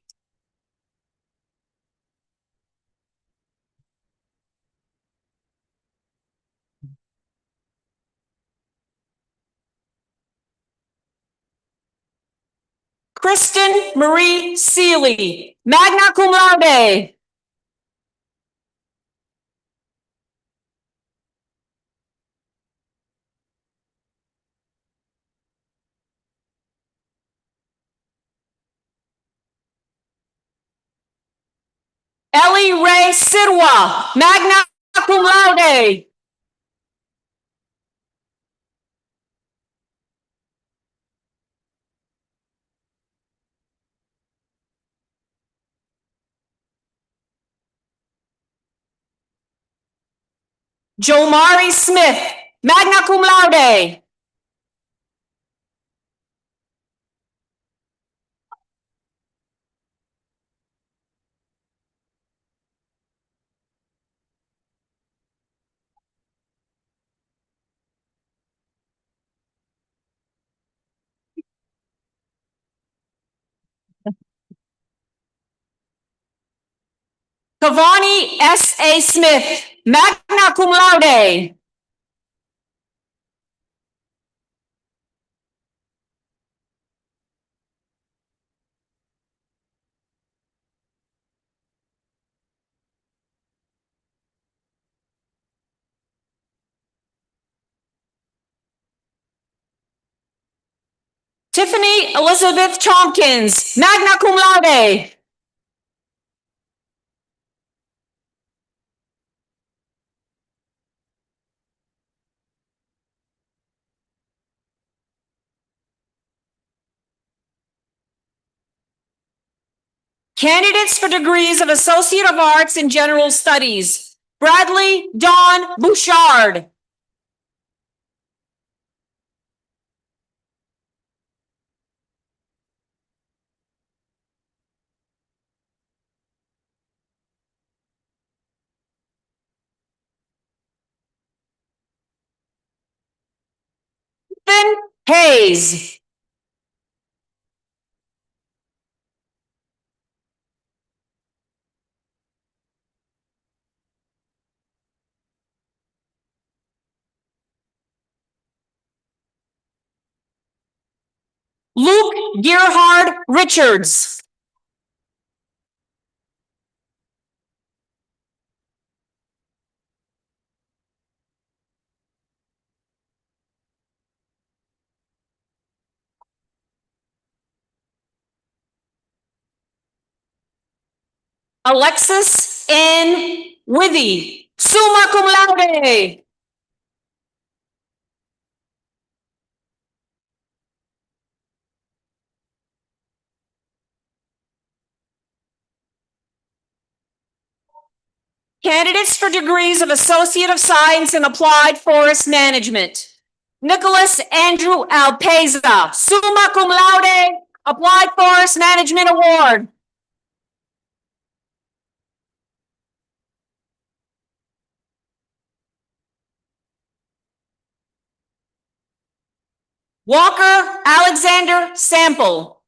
Kristen Marie Seeley, magna cum laude. Ellie Ray Sidwa, magna cum laude. Jomari Smith, magna cum laude. Kavani S.A. Smith, magna cum laude. Tiffany Elizabeth Tompkins, magna cum laude. Candidates for degrees of Associate of Arts in General Studies. Bradley Dawn Bouchard. Ethan Hayes. Luke Gerhard Richards. Alexis N. Withy, summa cum laude. Candidates for degrees of Associate of Science in Applied Forest Management. Nicholas Andrew Alpeza, summa cum laude, Applied Forest Management Award. Walker Alexander Sample.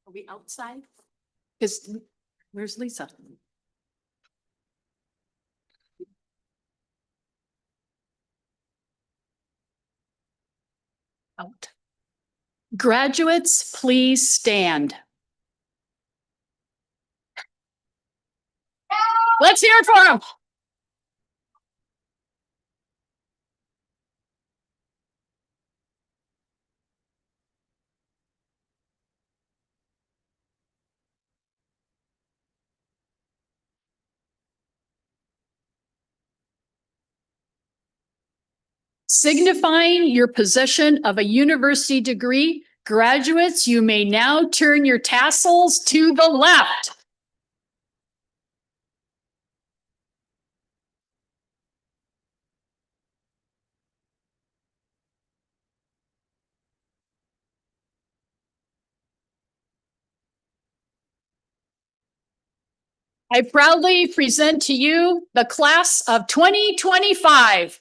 Are we outside? Because where's Lisa? Out. Graduates, please stand. Let's hear it for them. Signifying your possession of a university degree, graduates, you may now turn your tassels to the left. I proudly present to you the class of 2025.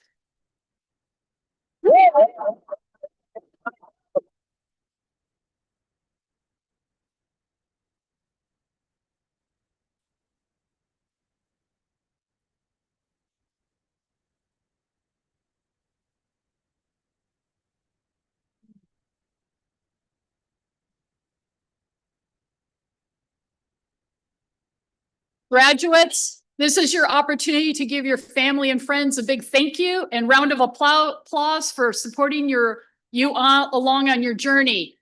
Graduates, This is your opportunity to give your family and friends a big thank you and round of applause for supporting you along on your journey.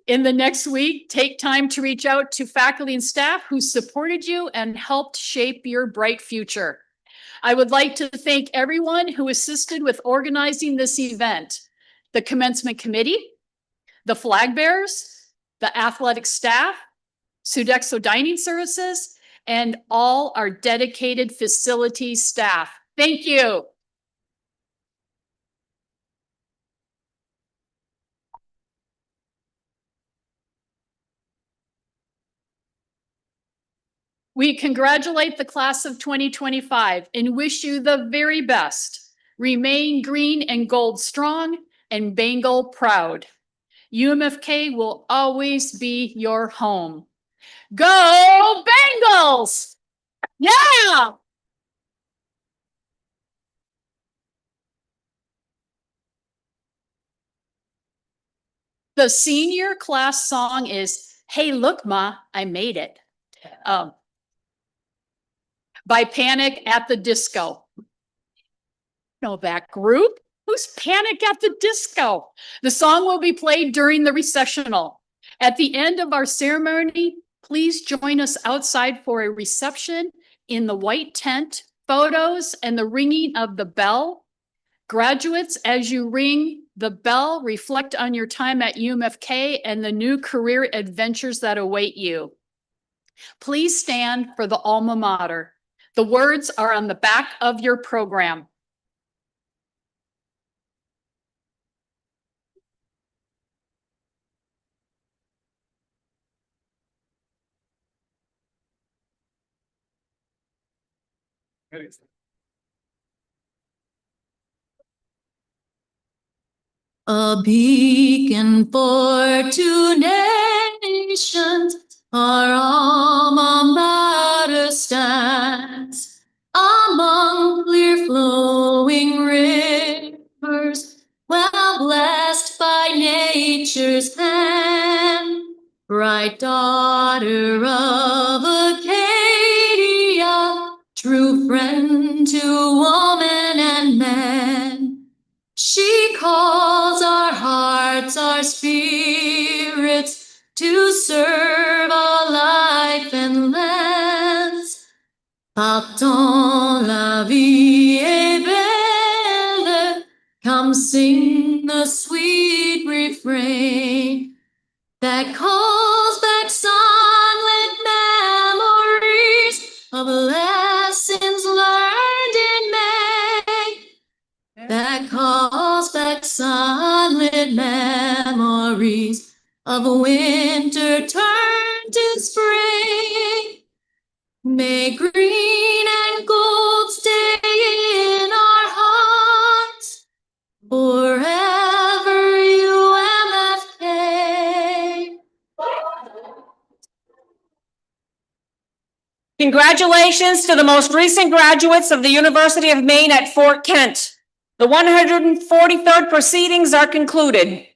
In the next week, take time to reach out to faculty and staff who supported you and helped shape your bright future. I would like to thank everyone who assisted with organizing this event, the commencement committee, the flag bearers, the athletic staff, Sodexo Dining Services, and all our dedicated facilities staff. Thank you. We congratulate the class of 2025 and wish you the very best. Remain green and gold strong and Bengal proud. UMFK will always be your home. Go Bengals! Yeah! The senior class song is Hey Look Ma, I Made It. By Panic at the Disco. Know that group? Who's Panic at the Disco? The song will be played during the recessional. At the end of our ceremony, please join us outside for a reception in the white tent, photos, and the ringing of the bell. Graduates, as you ring the bell, reflect on your time at UMFK and the new career adventures that await you. Please stand for the alma mater. The words are on the back of your program. A beacon for 2 nations, our alma mater stands among clear flowing rivers, well blessed by nature's hand. Bright daughter of Acadia, true friend to woman and man. She calls our hearts, our spirits to serve all life and lands. Partons la vie est belle, come sing the sweet refrain that calls back sunlit memories of lessons learned in May. That calls back sunlit memories of winter turned to spring. May green and gold stay in our hearts forever, UMFK. Congratulations to the most recent graduates of the University of Maine at Fort Kent. The 143rd proceedings are concluded.